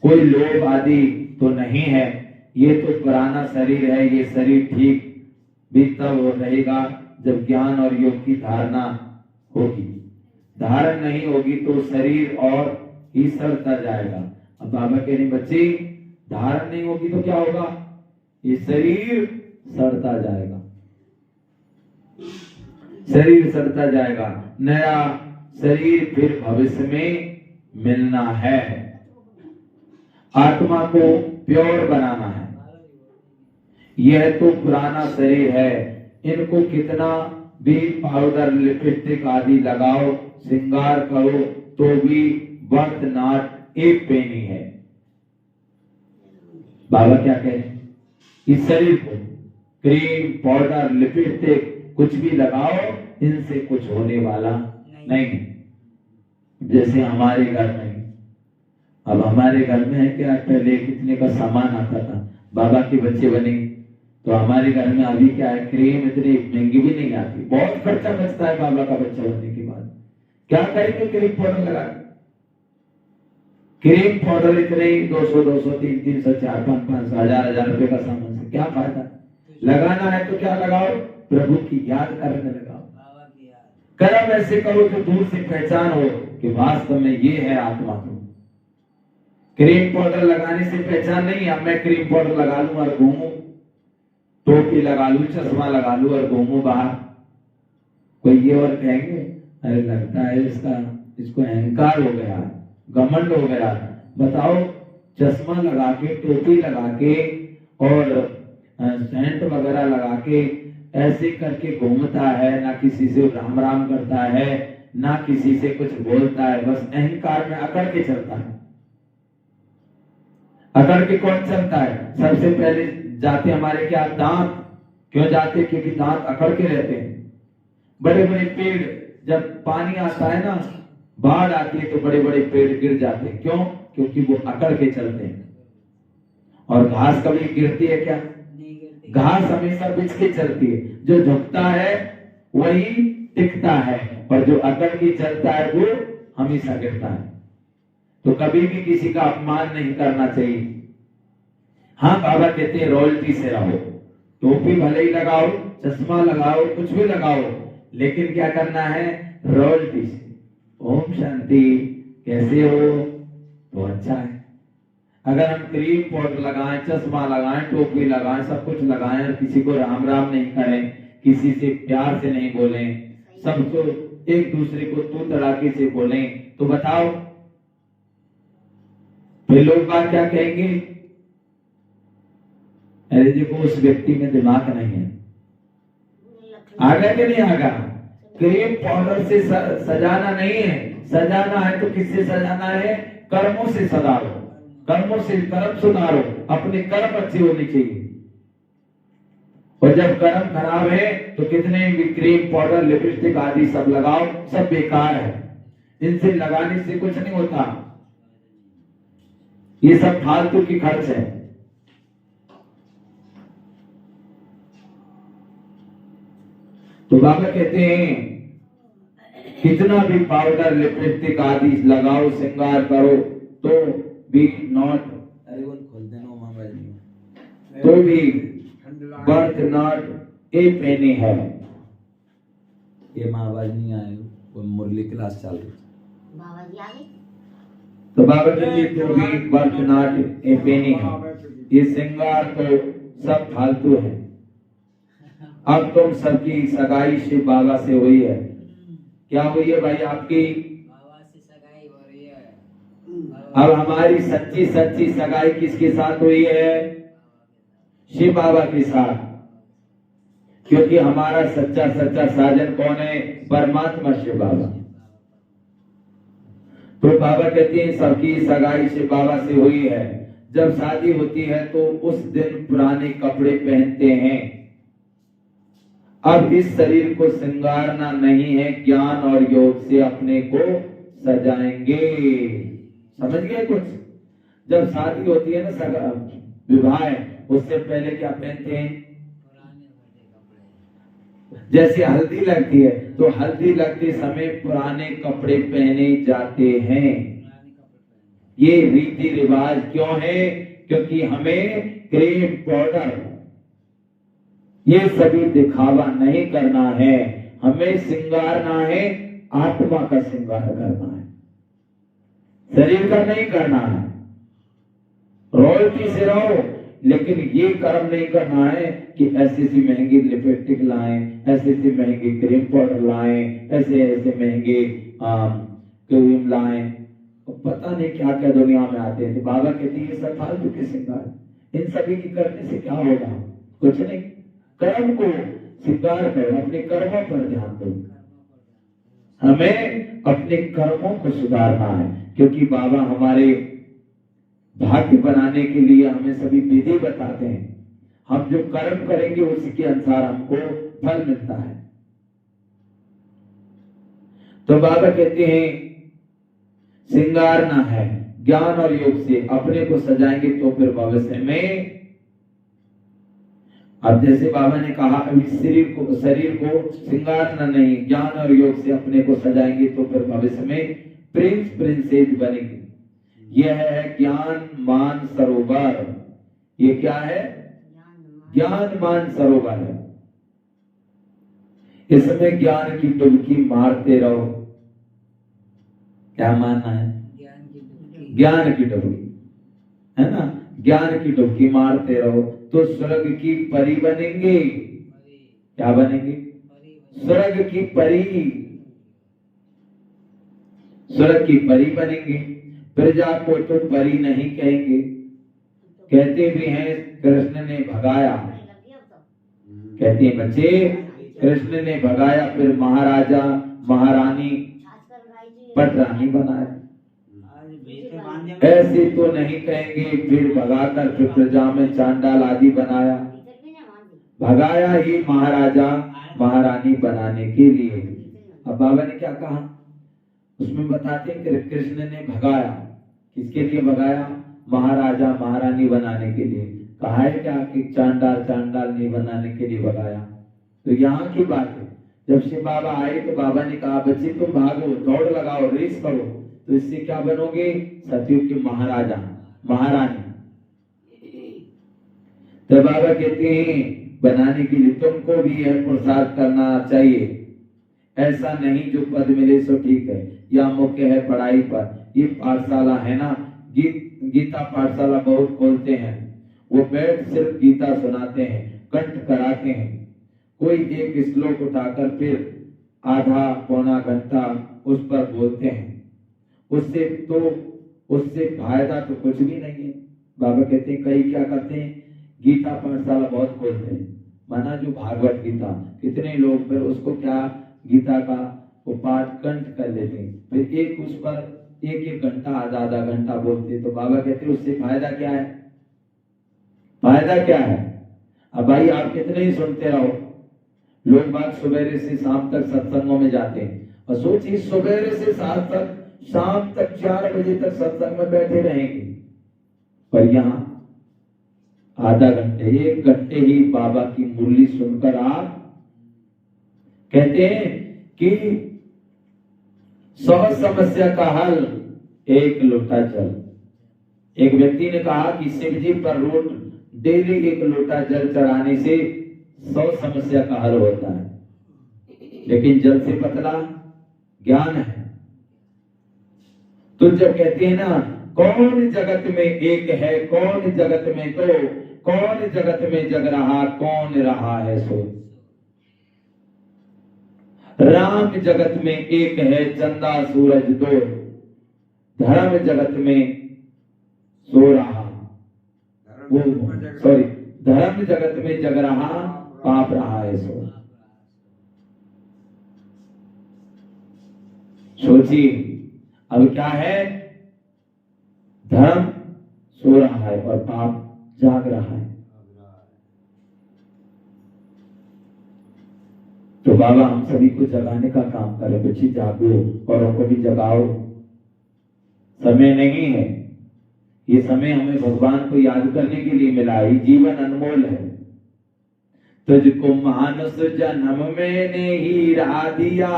कोई लोभ आदि तो नहीं है। ये तो पुराना शरीर है, ये शरीर ठीक भी तब रहेगा जब ज्ञान और योग की धारणा होगी। धारण नहीं होगी तो शरीर और ही सड़ता जाएगा। अब बाबा कह रहे बच्चे धारण नहीं होगी तो क्या होगा? ये शरीर सड़ता जाएगा, शरीर सड़ता जाएगा। नया शरीर फिर भविष्य में मिलना है, आत्मा को प्योर बनाना है। यह तो पुराना शरीर है, इनको कितना भी पाउडर लिपस्टिक आदि लगाओ, श्रृंगार करो, तो भी वर्थ नॉट ए पेनी है। बाबा क्या कह रहे हैं? इस शरीर को क्रीम, पाउडर, लिपस्टिक कुछ भी लगाओ, इनसे कुछ होने वाला नहीं। जैसे हमारे घर में, अब हमारे घर में है क्या, पहले कितने का सामान आता था, बाबा के बच्चे बने तो हमारे घर में अभी क्या है, क्रीम इतनी महंगी भी नहीं आती, बहुत खर्चा बचता है बाबा का बच्चा बनने के बाद। क्या करेंगे क्रीम पाउडर लगा के? क्रीम पाउडर इतने 200, 300, 300, 400, 500, 1000 रुपए का सामान से क्या फायदा? लगाना है तो क्या लगाओ? प्रभु की याद करने लगाओ। कर्म ऐसे करो कि दूर से पहचान हो कि वास्तव में ये है आत्मा। तो क्रीम पाउडर लगाने से पहचान नहीं। अब मैं क्रीम पाउडर लगा लूं और घूमू, टोपी लगा लूं, चश्मा लगा लूं और घूमू बाहर, कोई ये और कहेंगे अरे लगता है इसको अहंकार हो गया, घमंड हो गया। बताओ, चश्मा लगा के, टोपी लगा के और सेंट वगैरह लगा के ऐसे करके घूमता है, ना किसी से राम राम करता है, ना किसी से कुछ बोलता है, बस अहंकार में अकड़ के चलता है। अकड़ के कौन चलता है? सबसे पहले जाते हमारे क्या, दांत। क्यों जाते? क्योंकि दांत अकड़ के रहते हैं। बड़े बड़े पेड़, जब पानी आता है ना, बाढ़ आती है तो बड़े बड़े पेड़ गिर जाते हैं। क्यों? क्योंकि वो अकड़ के चलते हैं। और घास कभी गिरती है क्या? घास हमेशा बिछ के चलती है। जो झुकता है वही टिकता है, और जो अकड़ के चलता है वो हमेशा गिरता है। तो कभी भी किसी का अपमान नहीं करना चाहिए। हाँ, बाबा कहते हैं रॉयल्टी से रहो, टोपी भले ही लगाओ, चश्मा लगाओ, कुछ भी लगाओ, लेकिन क्या करना है? रॉयल्टी से। ओम शांति। कैसे हो? तो अच्छा है। अगर हम क्रीम पाउडर लगाएं, चश्मा लगाएं, टोपी लगाएं, सब कुछ लगाएं और किसी को राम राम नहीं करें, किसी से प्यार से नहीं बोलें, सबको एक दूसरे को तू तड़ाके से बोलें, तो बताओ फिर लोग बात क्या कहेंगे? अरे देखो, उस व्यक्ति में दिमाग नहीं है। आगा कि नहीं आगा? क्रीम पाउडर से सजाना नहीं है। सजाना है तो किससे सजाना है? कर्मों से सजाओ, कर्मों से कर्म सुधारो, अपने कर्म अच्छे होने चाहिए। और जब कर्म खराब है तो कितने भी क्रीम पाउडर, लिपस्टिक आदि सब लगाओ, सब बेकार है। इनसे लगाने से कुछ नहीं होता, ये सब फालतू की खर्च है। तो बाबा कहते हैं कितना भी पाउडर, लिपस्टिक आदि लगाओ, श्रृंगार करो, तो भी नॉट, अरे वो खोल देना मोबाइल में, तो भी बर्थ नॉट ए पेनी है। ये माँ आवाज नहीं आए, वो मुरली क्लास चालू बाबा जी आ गए। तो बाबा जी तो भी बर्थ नॉट ए पेनी है। ये श्रृंगार तो सब फालतू है। अब तुम सबकी सगाई शिव बाबा से हुई है। क्या हुई है भाई? आपकी बाबा से सगाई हो रही है। अब हमारी सच्ची सच्ची सगाई किसके साथ हुई है? शिव बाबा के साथ। क्योंकि हमारा सच्चा सच्चा साजन कौन है? परमात्मा शिव बाबा। तो बाबा कहते हैं सबकी सगाई शिव बाबा से हुई है। जब शादी होती है तो उस दिन पुराने कपड़े पहनते हैं। अब इस शरीर को श्रृंगारना नहीं है, ज्ञान और योग से अपने को सजाएंगे। समझ गए कुछ? जब शादी होती है ना, विवाह, उससे पहले क्या पहनते हैं? जैसे हल्दी लगती है तो हल्दी लगते समय पुराने कपड़े पहने जाते हैं। ये रीति रिवाज क्यों है? क्योंकि हमें क्रीम पाउडर ये सभी दिखावा नहीं करना है, हमें श्रृंगारना है, आत्मा का श्रृंगार करना है, शरीर का नहीं करना है। रॉयल्टी से रहो, लेकिन ये कर्म नहीं करना है कि ऐसी सी महंगी लिपस्टिक लाएं, ऐसे सी महंगी क्रीम पाउडर लाएं, ऐसे ऐसे महंगे क्रीम लाएं। और पता नहीं क्या क्या दुनिया में आते हैं। तो बाबा कहते हैं ये सब फालतू के श्रृंगार, इन सभी की करने से क्या होगा, कुछ नहीं। कर्म को स्वीकार करो, अपने कर्मों पर ध्यान दो। हमें अपने कर्मों को सुधारना है, क्योंकि बाबा हमारे भाग्य बनाने के लिए हमें सभी विधि बताते हैं। हम जो कर्म करेंगे उसी के अनुसार हमको फल मिलता है। तो बाबा कहते हैं श्रृंगारना है ज्ञान और योग से, अपने को सजाएंगे तो फिर भविष्य में, अब जैसे बाबा ने कहा अभी शरीर को श्रृंगारना नहीं, ज्ञान और योग से अपने को सजाएंगे तो फिर भविष्य में प्रिंस प्रिंसेस बनेंगे। यह है ज्ञान मान सरोवर। ये क्या है, ज्ञान मान सरोवर है। इसमें ज्ञान की डुबकी मारते रहो। क्या मानना है, ज्ञान की डुबकी, है ना, ज्ञान की डुबकी मारते रहो तो स्वर्ग की परी बनेंगे। क्या बनेंगे, स्वर्ग की परी, स्वर्ग की परी बनेंगे। प्रजा को तो परी नहीं कहेंगे, कहते भी हैं कृष्ण ने भगाया, कहते हैं बच्चे कृष्ण ने भगाया, फिर महाराजा महारानी पटरानी बनाया। ऐसे तो नहीं कहेंगे, फिर भगाकर फिर प्रजा में चांडाल आदि बनाया। भगाया ही महाराजा महारानी बनाने के लिए। अब बाबा ने क्या कहा उसमें बताते हैं कि कृष्ण ने भगाया, किसके लिए भगाया, महाराजा महारानी बनाने के लिए। कहा है क्या कि चांडाल चांडाल नहीं बनाने के लिए भगाया। तो यहाँ की बात है, जब से बाबा आए तो बाबा ने कहा बच्चे तुम भागो, दौड़ लगाओ, रेस करो, तो इससे क्या बनोगे, सतयुग के महाराजा महारानी। तो बाबा कहते हैं बनाने के लिए तुमको भी यह पुरुषार्थ करना चाहिए। ऐसा नहीं जो पद मिले सो ठीक है, या मुख्य है पढ़ाई पर। ये पाठशाला है ना, गीता पाठशाला बहुत खोलते हैं, वो बैठ सिर्फ गीता सुनाते हैं, कंठ कराते हैं। कोई एक श्लोक उठाकर फिर आधा पौना घंटा उस पर बोलते हैं, उससे फायदा तो कुछ भी नहीं है। बाबा कहते हैं कई क्या करते हैं, गीता पाठशाला बहुत खोलते हैं, माना जो भागवत गीता, कितने लोग फिर उसको क्या गीता का वो पाठ कंठ कर लेते हैं, फिर एक उस पर एक घंटा आधा आधा घंटा बोलते। तो बाबा कहते हैं उससे फायदा क्या है, फायदा क्या है। अब भाई आप कितने ही सुनते रहो, लोग बात सुबह से शाम तक सत्संगों में जाते हैं, और सोचिए सुबह से शाम तक 4 बजे तक सत्संग में बैठे रहेंगे, पर यहाँ आधा घंटे 1 घंटे ही बाबा की मुरली सुनकर आप कहते हैं कि 100 समस्या का हल 1 लोटा जल। एक व्यक्ति ने कहा कि शिव जी पर रोज डेली 1 लोटा जल चढ़ाने से 100 समस्या का हल होता है, लेकिन जल से पतला ज्ञान है। तो जब कहते हैं ना कौन जगत में एक है, कौन जगत में तो, कौन जगत में जग रहा, कौन रहा है सो। राम जगत में एक है, चंदा सूरज 2, धर्म जगत में सो रहा, वो सॉरी धर्म जगत में जग रहा, पाप रहा है सो। सोचिए अब क्या है, धर्म सो रहा है और पाप जाग रहा है। तो बाबा हम सभी को जगाने का काम करें, बच्ची जागो, औरों को भी जगाओ। समय नहीं है, ये समय हमें भगवान को याद करने के लिए मिला है, जीवन अनमोल है। तुझको मानुष जन्म मैंने हीरा दिया,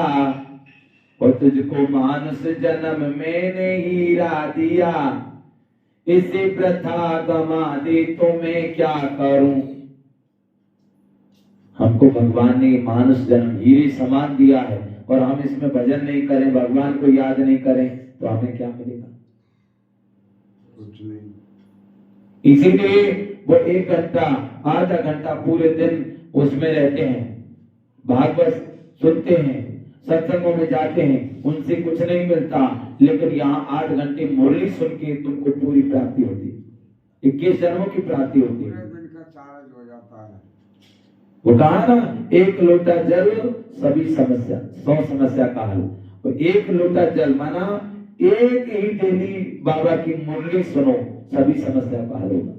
और तुझको मानुष जन्म मैंने हीरा दिया, इसे प्रथा गमा दे तो मैं क्या करूं। हमको भगवान ने मानुष जन्म हीरे समान दिया है, और हम इसमें भजन नहीं करें, भगवान को याद नहीं करें, तो हमें क्या मिलेगा, कुछ नहीं। इसीलिए वो 1 घंटा आधा घंटा पूरे दिन उसमें रहते हैं, भागवत सुनते हैं, सत्संगों में जाते हैं, उनसे कुछ नहीं मिलता, लेकिन यहाँ 8 घंटे मुरली सुन के तुमको पूरी प्राप्ति होती है, 21 जन्मों की प्राप्ति होती है। दिन का चार्ज हो जाता है। वो कहा ना, 1 लोटा जल सभी समस्या, 100 समस्या का हल। तो 1 लोटा जल माना एक ही डेली बाबा की मुरली सुनो, सभी समस्या का हल होगा।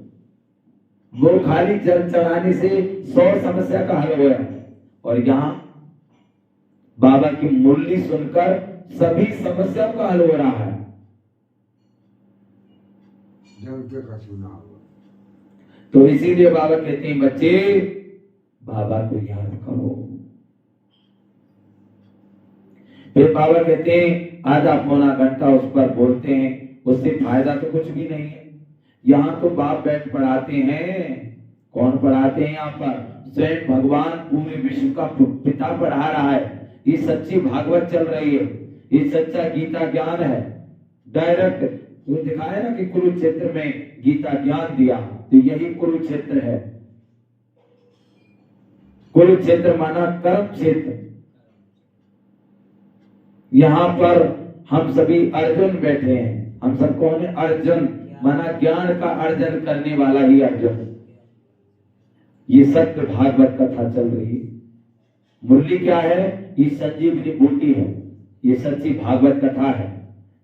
वो खाली जल चढ़ाने से 100 समस्या का हल हुआ, और यहाँ बाबा की मुरली सुनकर सभी समस्याओं का हल हो रहा है। जल के का सुना हुआ। तो इसीलिए बाबा कहते हैं, बच्चे बाबा को याद करो। फिर बाबा कहते हैं, आधा पौना घंटा उस पर बोलते हैं, उससे फायदा तो कुछ भी नहीं है। यहाँ तो बाप बैठ पढ़ाते हैं। कौन पढ़ाते हैं? यहाँ पर स्वयं भगवान पूरे विश्व का पिता पढ़ा रहा है। ये सच्ची भागवत चल रही है, ये सच्चा गीता ज्ञान है। डायरेक्ट वो दिखाया ना कि कुरुक्षेत्र में गीता ज्ञान दिया, तो यही कुरुक्षेत्र है। कुरुक्षेत्र माना कर्म क्षेत्र। यहाँ पर हम सभी अर्जुन बैठे हैं। हम सब कौन है? अर्जुन, माना ज्ञान का अर्जन करने वाला ही अर्जुन। ये सत्य भागवत कथा चल रही है। मुरली क्या है? ये संजीवनी बूटी है, ये सच्ची भागवत कथा है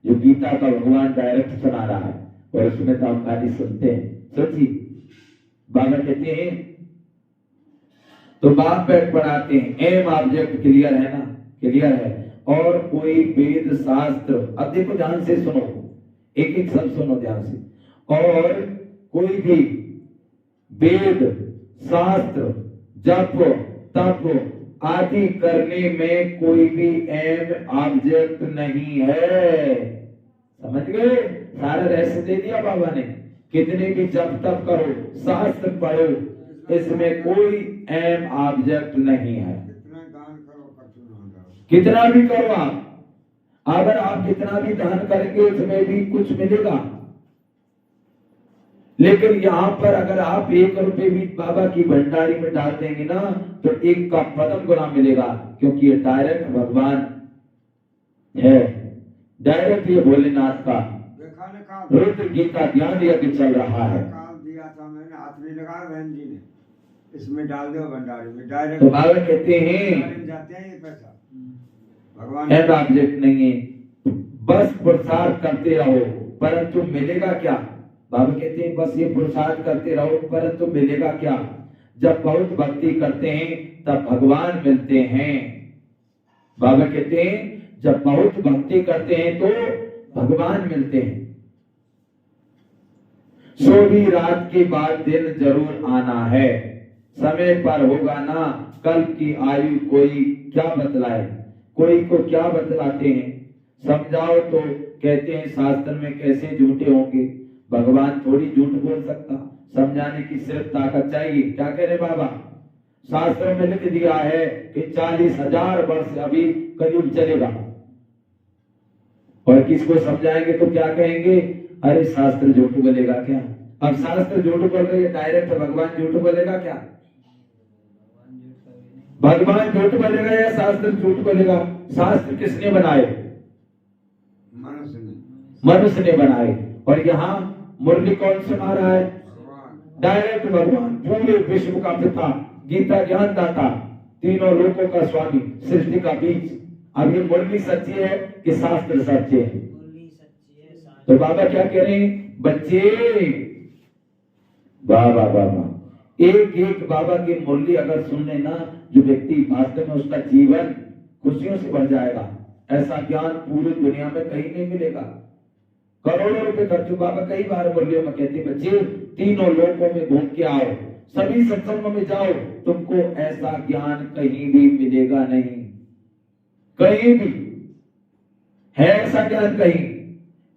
जो गीता का भगवान डायरेक्ट सुना रहा है, और उसमें तो हम खाली सुनते हैं। सोचिए, बाबा कहते हैं, तो बाप बैठ पढ़ाते हैं, एम ऑब्जेक्ट क्लियर है ना? क्लियर है। और कोई वेद शास्त्र, अब देखो ध्यान से सुनो, एक एक शब्द सुनो ध्यान से। और कोई भी वेद शास्त्र जप तप आदि करने में कोई भी एम ऑब्जेक्ट नहीं है। समझ गए? सारा रहस्य दे दिया बाबा ने। कितने भी जप तप करो, शास्त्र पढ़ो, इसमें कोई एम ऑब्जेक्ट नहीं है। कितना दान करो, कितना भी करो आप, अगर आप कितना भी दान करेंगे उसमें भी कुछ मिलेगा, लेकिन यहाँ पर अगर आप 1 रुपए भी बाबा की भंडारी में डाल देंगे ना, तो 1 का पदम गुना मिलेगा, क्योंकि ये डायरेक्ट भगवान है, डायरेक्ट ये भोलेनाथ का रुद्र गीता ज्ञान यज्ञ चल रहा है। काल दिया था मैंने, हाथ में लगा बहन जी ने, इसमें डाल दो भंडारी में डायरेक्ट। तो बाबा कहते हैं, जाते हैं ये पैसा भगवान एंड ऑब्जेक्ट नहीं है, बस पुरुषार्थ करते रहो, परंतु मिलेगा क्या? बाबा कहते हैं, बस ये पुरुषार्थ करते रहो, परंतु मिलेगा क्या? जब बहुत भक्ति करते हैं तब भगवान मिलते हैं। बाबा कहते हैं, जब बहुत भक्ति करते हैं तो भगवान मिलते हैं। सो भी रात के बाद दिन जरूर आना है, समय पर होगा ना कल्प की आयु, कोई क्या बतलाए, कोई को क्या बतलाते हैं, समझाओ तो कहते हैं शास्त्र में कैसे झूठे होंगे, भगवान थोड़ी झूठ बोल सकता, समझाने की सिर्फ ताकत चाहिए। क्या कह रहे बाबा? शास्त्र में लिख दिया है कि 40,000 वर्ष अभी कलयुग चलेगा, और किसको समझाएंगे तो क्या कहेंगे? अरे शास्त्र झूठ बोलेगा क्या? अब शास्त्र झूठ बोल रही है, डायरेक्ट भगवान झूठ बोलेगा क्या? भगवान झूठ बोलेगा या शास्त्र झूठ बोलेगा? शास्त्र किसने बनाए? मनुष्य ने बनाए। और यहाँ मुरली कौन सुना रहा है? डायरेक्ट भगवान, पूरे विश्व का पिता, गीता ज्ञान दाता, तीनों लोकों का स्वामी, सृष्टि का बीज। अब ये मुरली सच्ची है कि शास्त्र सच्चे है? तो बाबा क्या कह रहे हैं? बच्चे बाबा बाबा एक एक बाबा की मुरली अगर सुन लेना, जो व्यक्ति वास्तव में उसका जीवन खुशियों से भर जाएगा। ऐसा ज्ञान पूरी दुनिया में कहीं नहीं मिलेगा। करोड़ों रुपए खर्च, बाबा कई बार मुरलियों में कहते, बच्चे तीनों लोकों में घूम के आओ, सभी सत्संगों में जाओ, तुमको ऐसा ज्ञान कहीं भी मिलेगा नहीं, कहीं भी है ऐसा ज्ञान कहीं?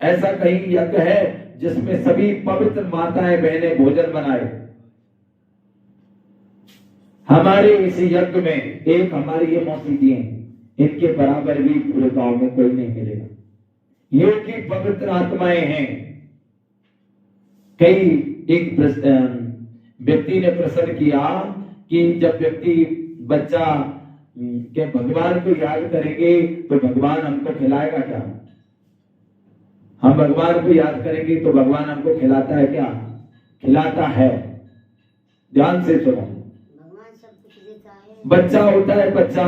ऐसा कहीं यज्ञ है जिसमें सभी पवित्र माताएं बहनें भोजन बनाए? हमारे इस यज्ञ में एक हमारी ये मौसी जी हैं, इनके बराबर भी पूरे गांव में कोई नहीं मिलेगा। योगी पवित्र आत्माएं हैं। कई एक व्यक्ति ने प्रश्न किया कि जब व्यक्ति बच्चा कि भगवान को याद करेंगे तो भगवान हमको खिलाएगा क्या? हम भगवान को याद करेंगे तो भगवान हमको खिलाता है क्या? खिलाता है। ध्यान से सुनो। भगवान सब कुछ देता है। बच्चा होता है, बच्चा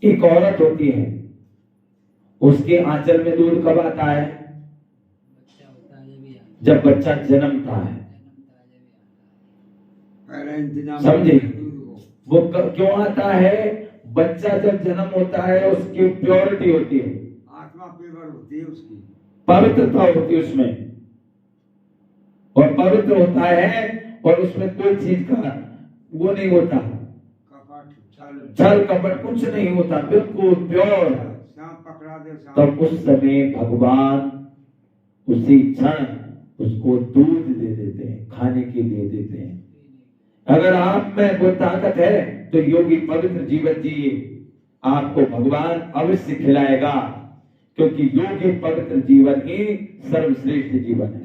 एक औरत होती है, उसके आंचल में दूध कब आता है? जब बच्चा जन्मता है। पहले इंतजाम समझे? दूध वो क्यों आता है? बच्चा जब जन्म होता है उसकी प्योरिटी होती है, को आत्मा पीवर होती है उसकी, पवित्रता होती है उसमें, और पवित्र होता है और उसमें कोई चीज का वो नहीं होता, कपट छल छल कपट कुछ नहीं होता, बिल्कुल प्योर। सांप पकड़ा दे सांप। तब उस समय भगवान उसी क्षण उसको दूध दे देते हैं, खाने के लिए देते हैं। अगर आप में वो ताकत है तो योगी पवित्र जीवन जिए, आपको भगवान अवश्य खिलाएगा, क्योंकि योगी पवित्र जीवन ही सर्वश्रेष्ठ जीवन है।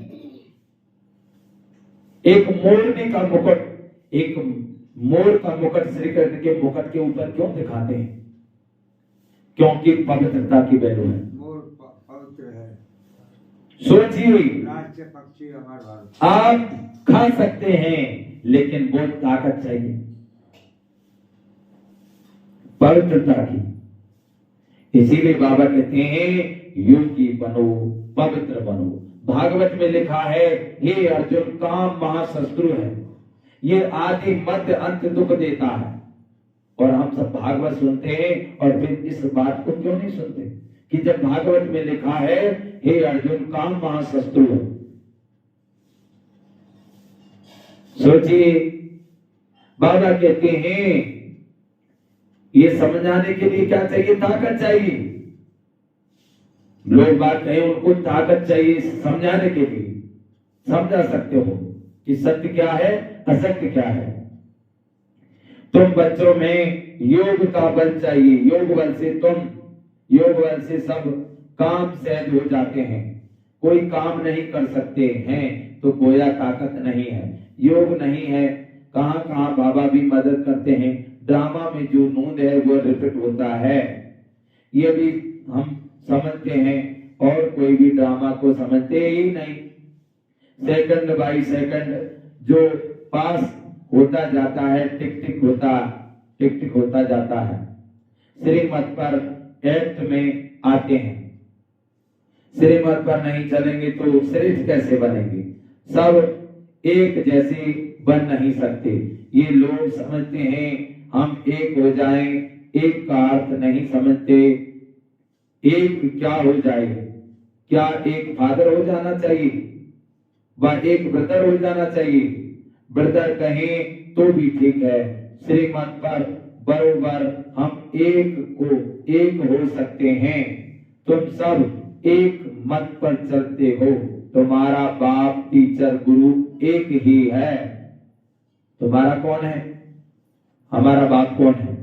एक मोरनी का मुकुट, एक मोर का मुकुट श्री कृष्ण के मुकुट के ऊपर क्यों दिखाते हैं? क्योंकि पवित्रता की वैल्यू है। मोर पवित्र है, सोचिए, राष्ट्रीय पक्षी हमारे भारत। आप खा सकते हैं लेकिन वो ताकत चाहिए पवित्रता की। इसीलिए बाबा कहते हैं योगी बनो, पवित्र बनो। भागवत में लिखा है, हे अर्जुन, काम महाशत्रु है, ये आदि मध्य अंत दुख देता है। और हम सब भागवत सुनते हैं और फिर इस बात को क्यों नहीं सुनते कि जब भागवत में लिखा है, हे अर्जुन, काम महाशत्रु है। सोचिए, बाबा कहते हैं ये समझाने के लिए क्या चाहिए? ताकत चाहिए। लोग बात कहें, उनको ताकत चाहिए समझाने के लिए। समझा सकते हो कि सत्य क्या है, असत्य क्या है। तुम बच्चों में योग का बल चाहिए, योग बल से सब काम सहज हो जाते हैं। कोई काम नहीं कर सकते हैं तो गोया ताकत नहीं है, योग नहीं है। कहां कहां बाबा भी मदद करते हैं। ड्रामा में जो नूंद है वो रिपीट होता है, ये भी हम समझते हैं, और कोई भी ड्रामा को समझते ही नहीं। सेकंड बाय सेकंड जो पास होता जाता है, टिक टिक होता जाता है। श्रीमत पर एक्ट में आते हैं, श्रीमत पर नहीं चलेंगे तो श्रेष्ठ कैसे बनेंगे? सब एक जैसे बन नहीं सकते। ये लोग समझते हैं हम एक हो जाएं, एक का अर्थ नहीं समझते। एक क्या हो जाए? क्या एक फादर हो जाना चाहिए व एक ब्रदर हो जाना चाहिए? ब्रदर कहें तो भी ठीक है, श्रीमत पर बरोबर हम एक हो सकते हैं। तुम सब एक मत पर चलते हो, तुम्हारा बाप टीचर गुरु एक ही है। तुम्हारा कौन है? हमारा बाप कौन है?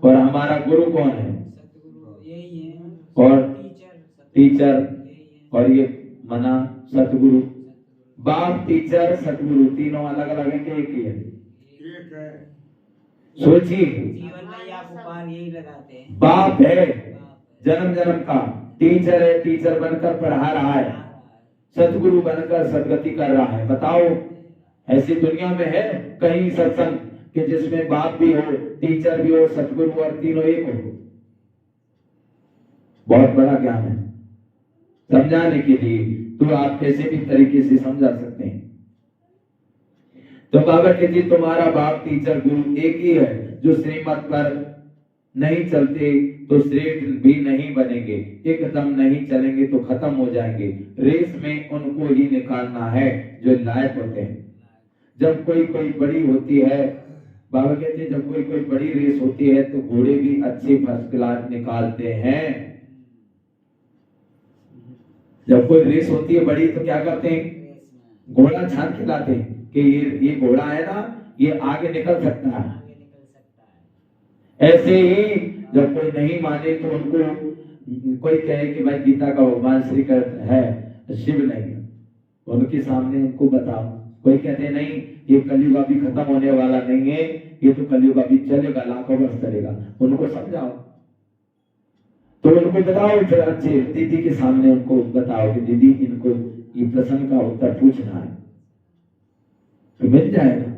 और हमारा गुरु कौन है? और टीचर, और ये मना सतगुरु। बाप, टीचर, सतगुरु तीनों अलग अलग है कि एक ही है? एक है। सोचिए, जीवन में आप उपहार यही लगाते हैं। बाप है जन्म जन्म का, टीचर है, टीचर बनकर पढ़ा रहा है, सतगुरु बनकर सदगति कर रहा है। बताओ, ऐसी दुनिया में है कहीं सत्संग कि जिसमें बाप भी हो, टीचर भी हो, सतगुरु और तीनों एक हो? बहुत बड़ा ज्ञान है समझाने के लिए, तो आप कैसे भी तरीके से समझा सकते हैं। तो बाबा कहते तुम्हारा बाप टीचर गुरु एक ही है। जो श्रीमत पर नहीं चलते तो श्रेष्ठ भी नहीं बनेंगे, एकदम नहीं चलेंगे तो खत्म हो जाएंगे। रेस में उनको ही निकालना है जो लायक होते हैं। जब कोई बड़ी होती है, बाबा कहते हैं जब कोई बड़ी रेस होती है तो घोड़े भी अच्छे फर्स्ट क्लास निकालते हैं। जब कोई रेस होती है बड़ी तो क्या करते हैं? घोड़ा छान के लाते हैं कि ये घोड़ा है ना, ये आगे निकल सकता है। ऐसे ही जब कोई नहीं माने तो उनको कोई कहे कि भाई गीता का भगवान श्री कृष्ण है, शिव नहीं है, उनके सामने उनको बताओ कोई कहते नहीं ये कलयुग अभी खत्म होने वाला नहीं है, ये तो कलयुग अभी चलेगा, लाखों वर्ष चलेगा। उनको समझाओ, तो उनको बताओ, फिर अच्छे दीदी के सामने उनको बताओ कि दीदी इनको ये प्रश्न का उत्तर पूछना है, तो मिल जाएगा।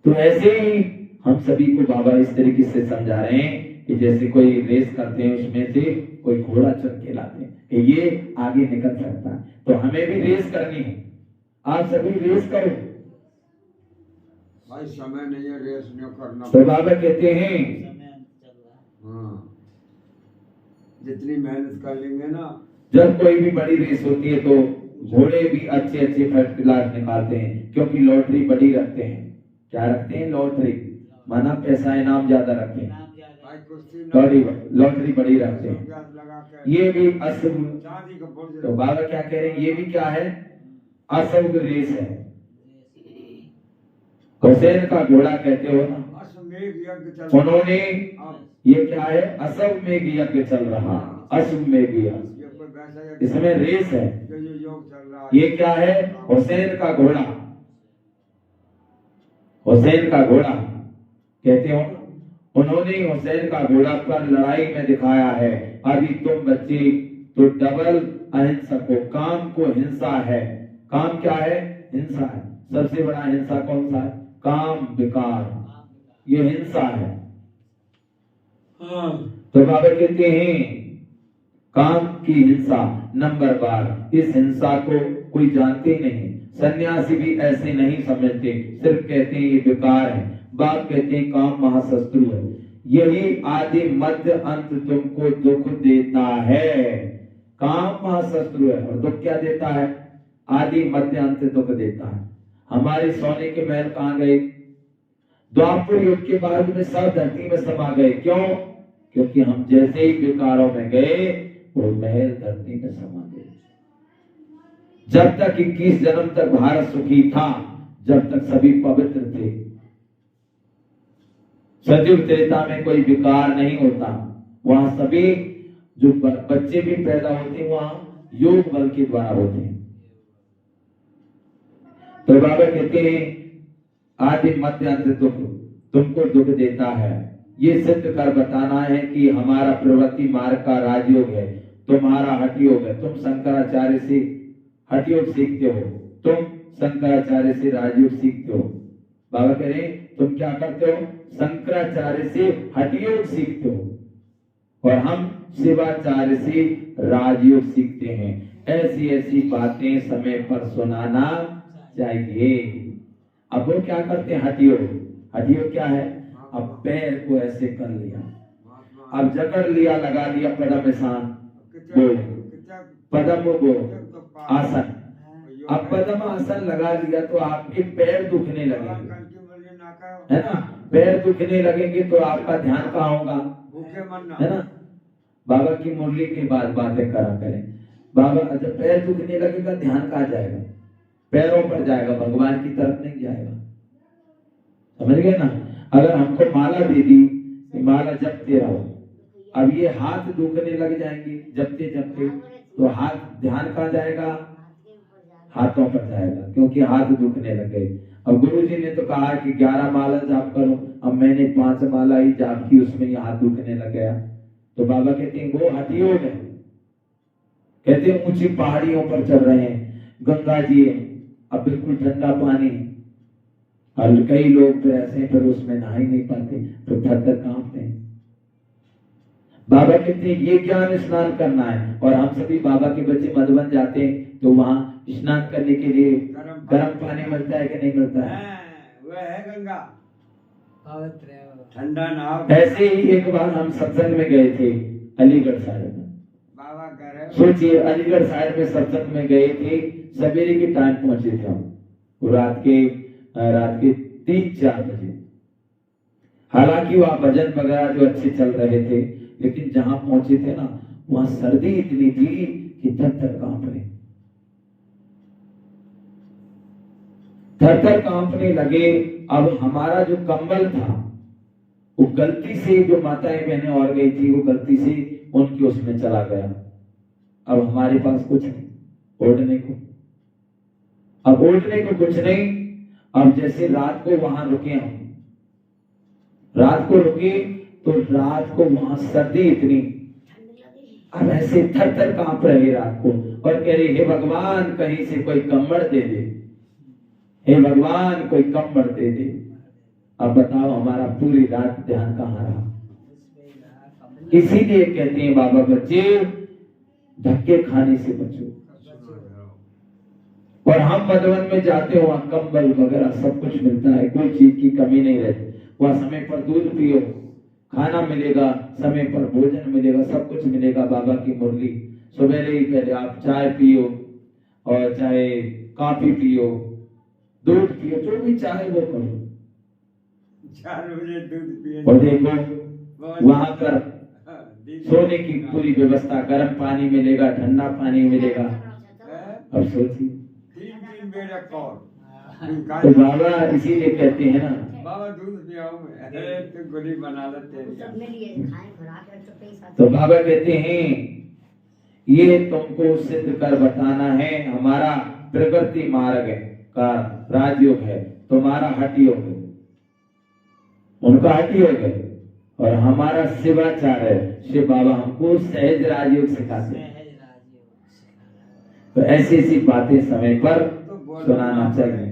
तो ऐसे ही हम सभी को बाबा इस तरीके से समझा रहे हैं कि जैसे कोई रेस करते हैं, उसमें से कोई घोड़ा चुन के लाते हैं कि ये आगे निकल सकता है, तो हमें भी रेस करनी है। आप सभी रेस करो भाई, समय नहीं है रेस नहीं करना। तो बाबा कहते हैं समय चल रहा है। हाँ, जितनी मेहनत कर लेंगे ना। जब कोई भी बड़ी रेस होती है तो घोड़े भी अच्छे अच्छे फर्स्ट क्लास निकालते हैं, क्योंकि लॉटरी बड़ी रखते हैं। क्या रखते हैं? लॉटरी, माना पैसा इनाम ज्यादा रखते हैं, नाम ज्यादा भाई कुश्ती लॉटरी बड़ी रखते हैं। लगा के ये भी अशुभ। चांदी का पुर्ज तो बाबा क्या कह रहे हैं, ये भी क्या है? अशुभ रेस है। हुसैन का घोड़ा कहते हो ना, अश्वमेध यज्ञ चल उन्होंने अब ये क्या है? अश्वमेध यज्ञ चल रहा, अश्वमेध यज्ञ, ये कोई वैसा यज्ञ इसमें रेस है। जो ये योग चल रहा है। ये क्या है? हुसैन का घोड़ा, हुसैन का घोड़ा कहते हो। उन्होंने हुसैन का घोड़ा पर लड़ाई में दिखाया है। अभी तुम बच्चे तो डबल अहिंसक हो। काम को हिंसा है। काम क्या है? हिंसा है। सबसे बड़ा हिंसा कौन सा है? काम विकार, ये हिंसा है। तो बाबा कहते हैं काम की हिंसा नंबर बार। इस हिंसा को कोई जानते नहीं, सन्यासी भी ऐसे नहीं समझते, सिर्फ कहते हैं ये बेकार है। बाप कहते हैं काम महाशत्रु है, यही आदि मध्य अंत तुमको दुख देता है। काम महाशत्रु है और दुख क्या देता है? आदि मध्य अंत दुख देता है। हमारे सोने के महल कहाँ गए? द्वापर युग के बाद में सब धरती में समा गए। क्यों? क्योंकि हम जैसे ही विकारों में गए वो महल धरती में समा गए। जब तक 21 जन्म तक भारत सुखी था, जब तक सभी पवित्र थे। सतयुग त्रेता में कोई विकार नहीं होता, वहां सभी जो बच्चे भी पैदा होते हैं वहां योग बल के द्वारा होते हैं। तो बाबा कहते हैं आदि मध्य अंत दुख तुमको दुख देता है। ये सिद्ध कर बताना है कि हमारा प्रवृत्ति मार्ग का राजयोग है, तुम्हारा हठयोग है। तुम शंकराचार्य से हठयोग सीखते हो, तुम शंकराचार्य से राजयोग सीखते हो। बाबा कह रहे हैं तुम क्या करते हो? शंकराचार्य से हठयोग सीखते हो और हम शिवाचार्य से राजयोग सीखते हैं। ऐसी ऐसी बातें समय पर सुनाना चाहिए। अब वो क्या करते हैं? हठयोग। हठयोग क्या है? अब पैर को ऐसे कर लिया, अब जकड़ लिया, लगा लिया पदम शान, पदम वो आसन। अब पदम आसन लगा लिया तो आपके पैर दुखने लगेंगे, है ना? पैर दुखने लगेंगे तो आपका ध्यान कहाँ होगा? है ना? बाबा की मुरली के बाद बातें करा करें। बाबा जब पैर दुखने लगेगा ध्यान कहाँ जाएगा? पैरों पर जाएगा, भगवान की तरफ नहीं जाएगा। समझ गए ना? अगर हमको माला दे दी, माला जपते रहो, अब ये हाथ दुखने लग जाएंगे जपते जपते, तो हाथ ध्यान कहाँ जाएगा? हाथों पर जाएगा, क्योंकि हाथ दुखने लगे। अब गुरु जी ने तो कहा कि 11 माला जाप करो, अब मैंने 5 माला ही जाप की, उसमें ही हाथ दुखने लग गया। तो बाबा कहते हैं वो हठयोग है। कहते हैं ऊंची पहाड़ियों पर चल रहे हैं, गंगा जी है, अब बिल्कुल ठंडा पानी, और कई लोग तो ऐसे फिर उसमें नहा ही नहीं पाते, तो थर-थर कांपते हैं। बाबा कहते हैं ये ज्ञान स्नान करना है। और हम सभी बाबा के बच्चे मधुबन जाते हैं तो वहां स्नान करने के लिए गर्म पानी मिलता है कि नहीं मिलता है? वह है गंगा, पवित्र है वो। ठंडा नहाओ। ऐसे ही एक बार हम सत्संग में गए थे अलीगढ़ साइड में। बाबा कह रहे सोचिए अलीगढ़ साइड में सत्संग में गए थे, सवेरे के टाइम पहुंचे थे हम, रात के 3-4 बजे। हालांकि वहाँ भजन वगैरह जो अच्छे चल रहे थे, लेकिन जहां पहुंचे थे ना वहां सर्दी इतनी थी कि थर-थर कांप रहे, थर-थर कांपने लगे। अब हमारा जो कंबल था वो गलती से, जो माताएं बहनें और गई थी, वो गलती से उनकी उसमें चला गया। अब हमारे पास कुछ नहीं ओढ़ने को। अब उठने को कुछ नहीं। अब जैसे रात को वहां रुके हम, रात को रुके तो रात को वहां सर्दी इतनी, अब ऐसे थर थर कांप रहे रात को, और कह रहे हे भगवान कहीं से कोई कम्बल दे दे, हे भगवान कोई कम्बल दे दे। अब बताओ हमारा पूरी रात ध्यान कहाँ रहा। इसीलिए कहते हैं बाबा बच्चे धक्के खाने से बचो। और हम मधुबन में जाते हो, वहां कंबल वगैरह सब कुछ मिलता है, कोई चीज की कमी नहीं रहती। वहां समय पर दूध पियो, खाना मिलेगा, समय पर भोजन मिलेगा, सब कुछ मिलेगा। बाबा की मुरली सवेरे ही पहले आप चाय पियो और चाहे कॉफी पियो, दूध पियो, जो भी चाहे वो करो। 4 बजे दूध पिए। और देखो वहां पर सोने की पूरी व्यवस्था, गर्म पानी मिलेगा, ठंडा पानी मिलेगा। अब सोचिए 3 बेड़ा कौर तो बाबा इसीलिए कहते हैं ना, बाबा दूध पियाओ मैं, अरे तो गोली बना लेते सब में लिए खाएं खुराक है तो पैसा तो बाबा कहते हैं ये तुमको सिद्ध कर बताना है, हमारा प्रकृति मार्ग है का राजयोग है, तुम्हारा हठ योग है, उनका हठ योग है, और हमारा शिवाचार है। शिव बाबा हमको सहज राजयोग सिखाते हैं। तो ऐसी ऐसी बातें समय पर सुनाना चाहिए।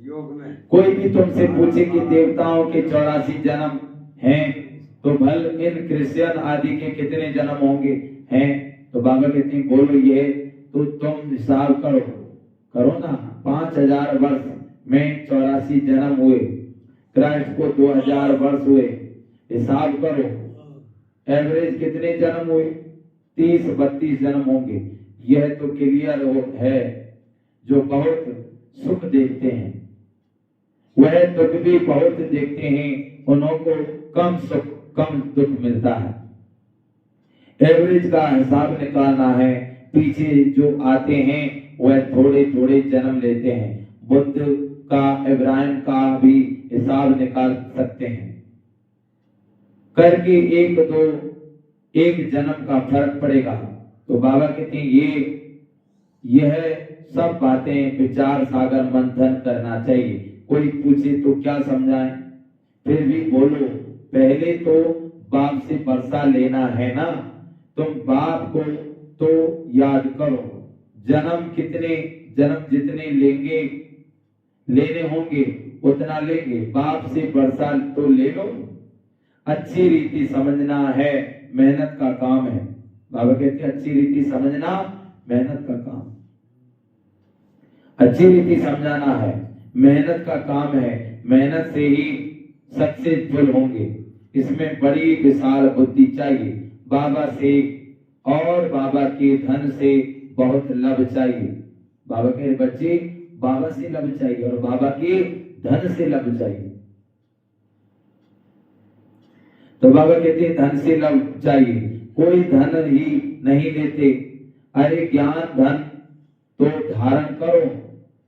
योग में कोई भी तुमसे पूछे कि देवताओं के 84 जन्म हैं, तो भल इन क्रिश्चियन आदि के कितने जन्म होंगे हैं, तो बाबा कहते हैं बोलो ये, तो तुम हिसाब करो ना। 5000 वर्ष में 84 जन्म हुए, क्राइस्ट को 2000 वर्ष हुए, हिसाब करो एवरेज कितने जन्म हुए, 30-32 जन्म होंगे। यह तो क्लियर है। जो बहुत सुख देखते हैं वह दुख भी बहुत देखते हैं, उन्हों को कम सुख कम दुख मिलता है। एवरेज का हिसाब निकालना है। पीछे जो आते हैं वह थोड़े थोड़े जन्म लेते हैं। बुद्ध का, इब्राहिम का भी हिसाब निकाल सकते हैं करके, एक जन्म का फर्क पड़ेगा। तो बाबा कहते हैं यह सब बातें विचार सागर मंथन करना चाहिए। कोई पूछे तो क्या समझाएं, फिर भी बोलो। पहले तो बाप से वर्षा लेना है ना, तुम बाप को तो याद करो। जन्म जितने लेने होंगे उतना लेंगे, बाप से वर्षा तो ले लो। अच्छी रीति समझना है, मेहनत का काम है। बाबा कहते हैं अच्छी रीति समझना मेहनत का काम, अच्छी रीति समझाना है, मेहनत का काम है। मेहनत से ही सक्सेसफुल होंगे। इसमें बड़ी विशाल बुद्धि चाहिए। बाबा से और बाबा के धन से बहुत लाभ चाहिए। बाबा के बच्चे बाबा से लाभ चाहिए और बाबा के धन से लाभ चाहिए। तो बाबा कहते हैं धन से लाभ चाहिए, कोई धन ही नहीं लेते। अरे ज्ञान धन तो धारण करो,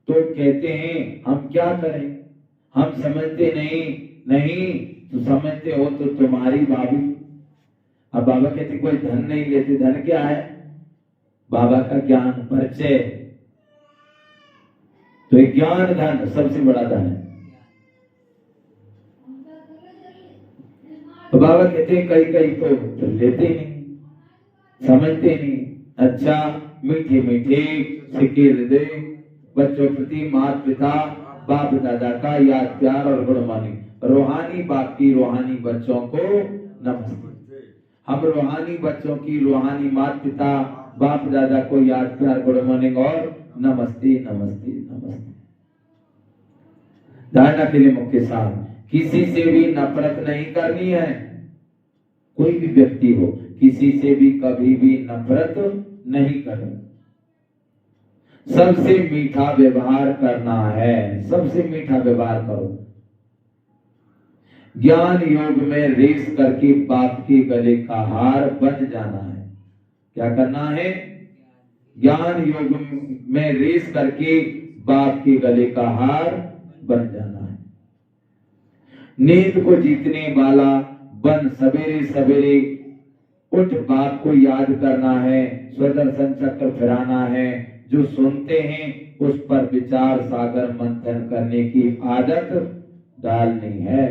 तो कहते हैं हम क्या करें, हम समझते नहीं तो समझते हो तो तुम्हारी भाभी। अब बाबा कहते कोई धन नहीं लेते। धन क्या है? बाबा का ज्ञान, परिचय। तो एक ज्ञान धन सबसे बड़ा धन है। तो बाबा कहते हैं कई तो लेते नहीं, समझते नहीं। अच्छा मीठे मीठे सिक्के दे बच्चों प्रति माता पिता बाप दादा का याद प्यार और गुणमानी। रूहानी बाप की रूहानी बच्चों को नमस्ते। हम रूहानी बच्चों की रूहानी माता पिता बाप दादा को याद प्यार गुड मॉर्निंग और नमस्ते नमस्ते नमस्ते। धारणा के लिए मुख्य सार, किसी से भी नफरत नहीं करनी है। कोई भी व्यक्ति हो, किसी से भी कभी भी नफरत नहीं करनी। सबसे मीठा व्यवहार करना है, सबसे मीठा व्यवहार करो। ज्ञान योग में रेस करके बाप के गले का हार बन जाना है। क्या करना है? ज्ञान योग में रेस करके बाप के गले का हार बन जाना है। नींद को जीतने वाला बन सवेरे सवेरे उठ बाप को याद करना है, स्वदर्शन चक्र फिराना है। जो सुनते हैं उस पर विचार सागर मंथन करने की आदत डालनी है।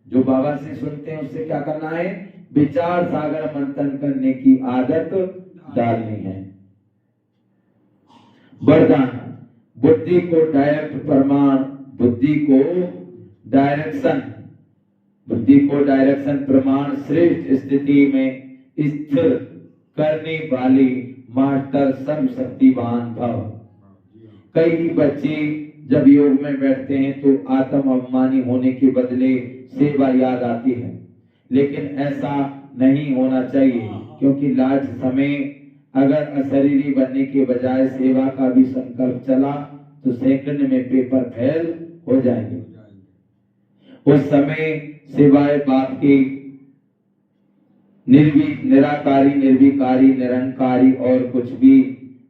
जो बाबा से सुनते हैं उससे क्या करना है? विचार सागर मंथन करने की आदत डालनी है। वरदान, बुद्धि को डायरेक्ट प्रमाण, बुद्धि को डायरेक्शन प्रमाण श्रेष्ठ स्थिति में स्थिर करने वाली मास्टर सर्वशक्तिवान भव। कई बच्चे जब योग में बैठते हैं तो आत्म अभिमानी होने के बदले सेवा याद आती है, लेकिन ऐसा नहीं होना चाहिए, क्योंकि लास्ट समय अगर अशरीरी बनने के बजाय सेवा का भी संकल्प चला तो सेकंड में पेपर फेल हो जाएंगे। उस समय सिवाय बाप की निराकारी, निर्विकारी, निरंकारी और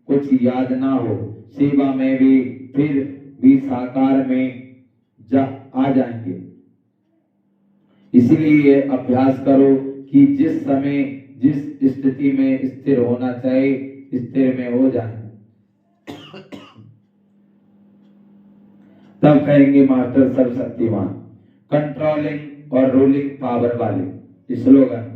कुछ याद ना हो, सेवा में भी फिर भी साकार में आ जाएंगे। इसलिए अभ्यास करो कि जिस समय जिस स्थिति में स्थिर होना चाहिए स्थिर में हो जाए। तब कहेंगे मास्टर सर्वशक्तिमान। कंट्रोलिंग और रूलिंग पावर वाले स्लोगन,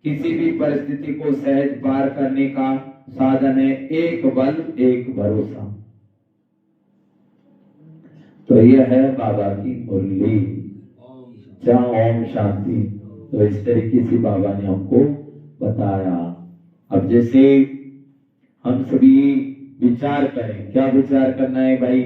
किसी भी परिस्थिति को सहज पार करने का साधन है एक बल एक भरोसा। तो यह है बाबा की मुरली। जहाँ ओम शांति। तो इस तरीके से बाबा ने हमको बताया। अब जैसे हम सभी विचार करें, क्या विचार करना है भाई?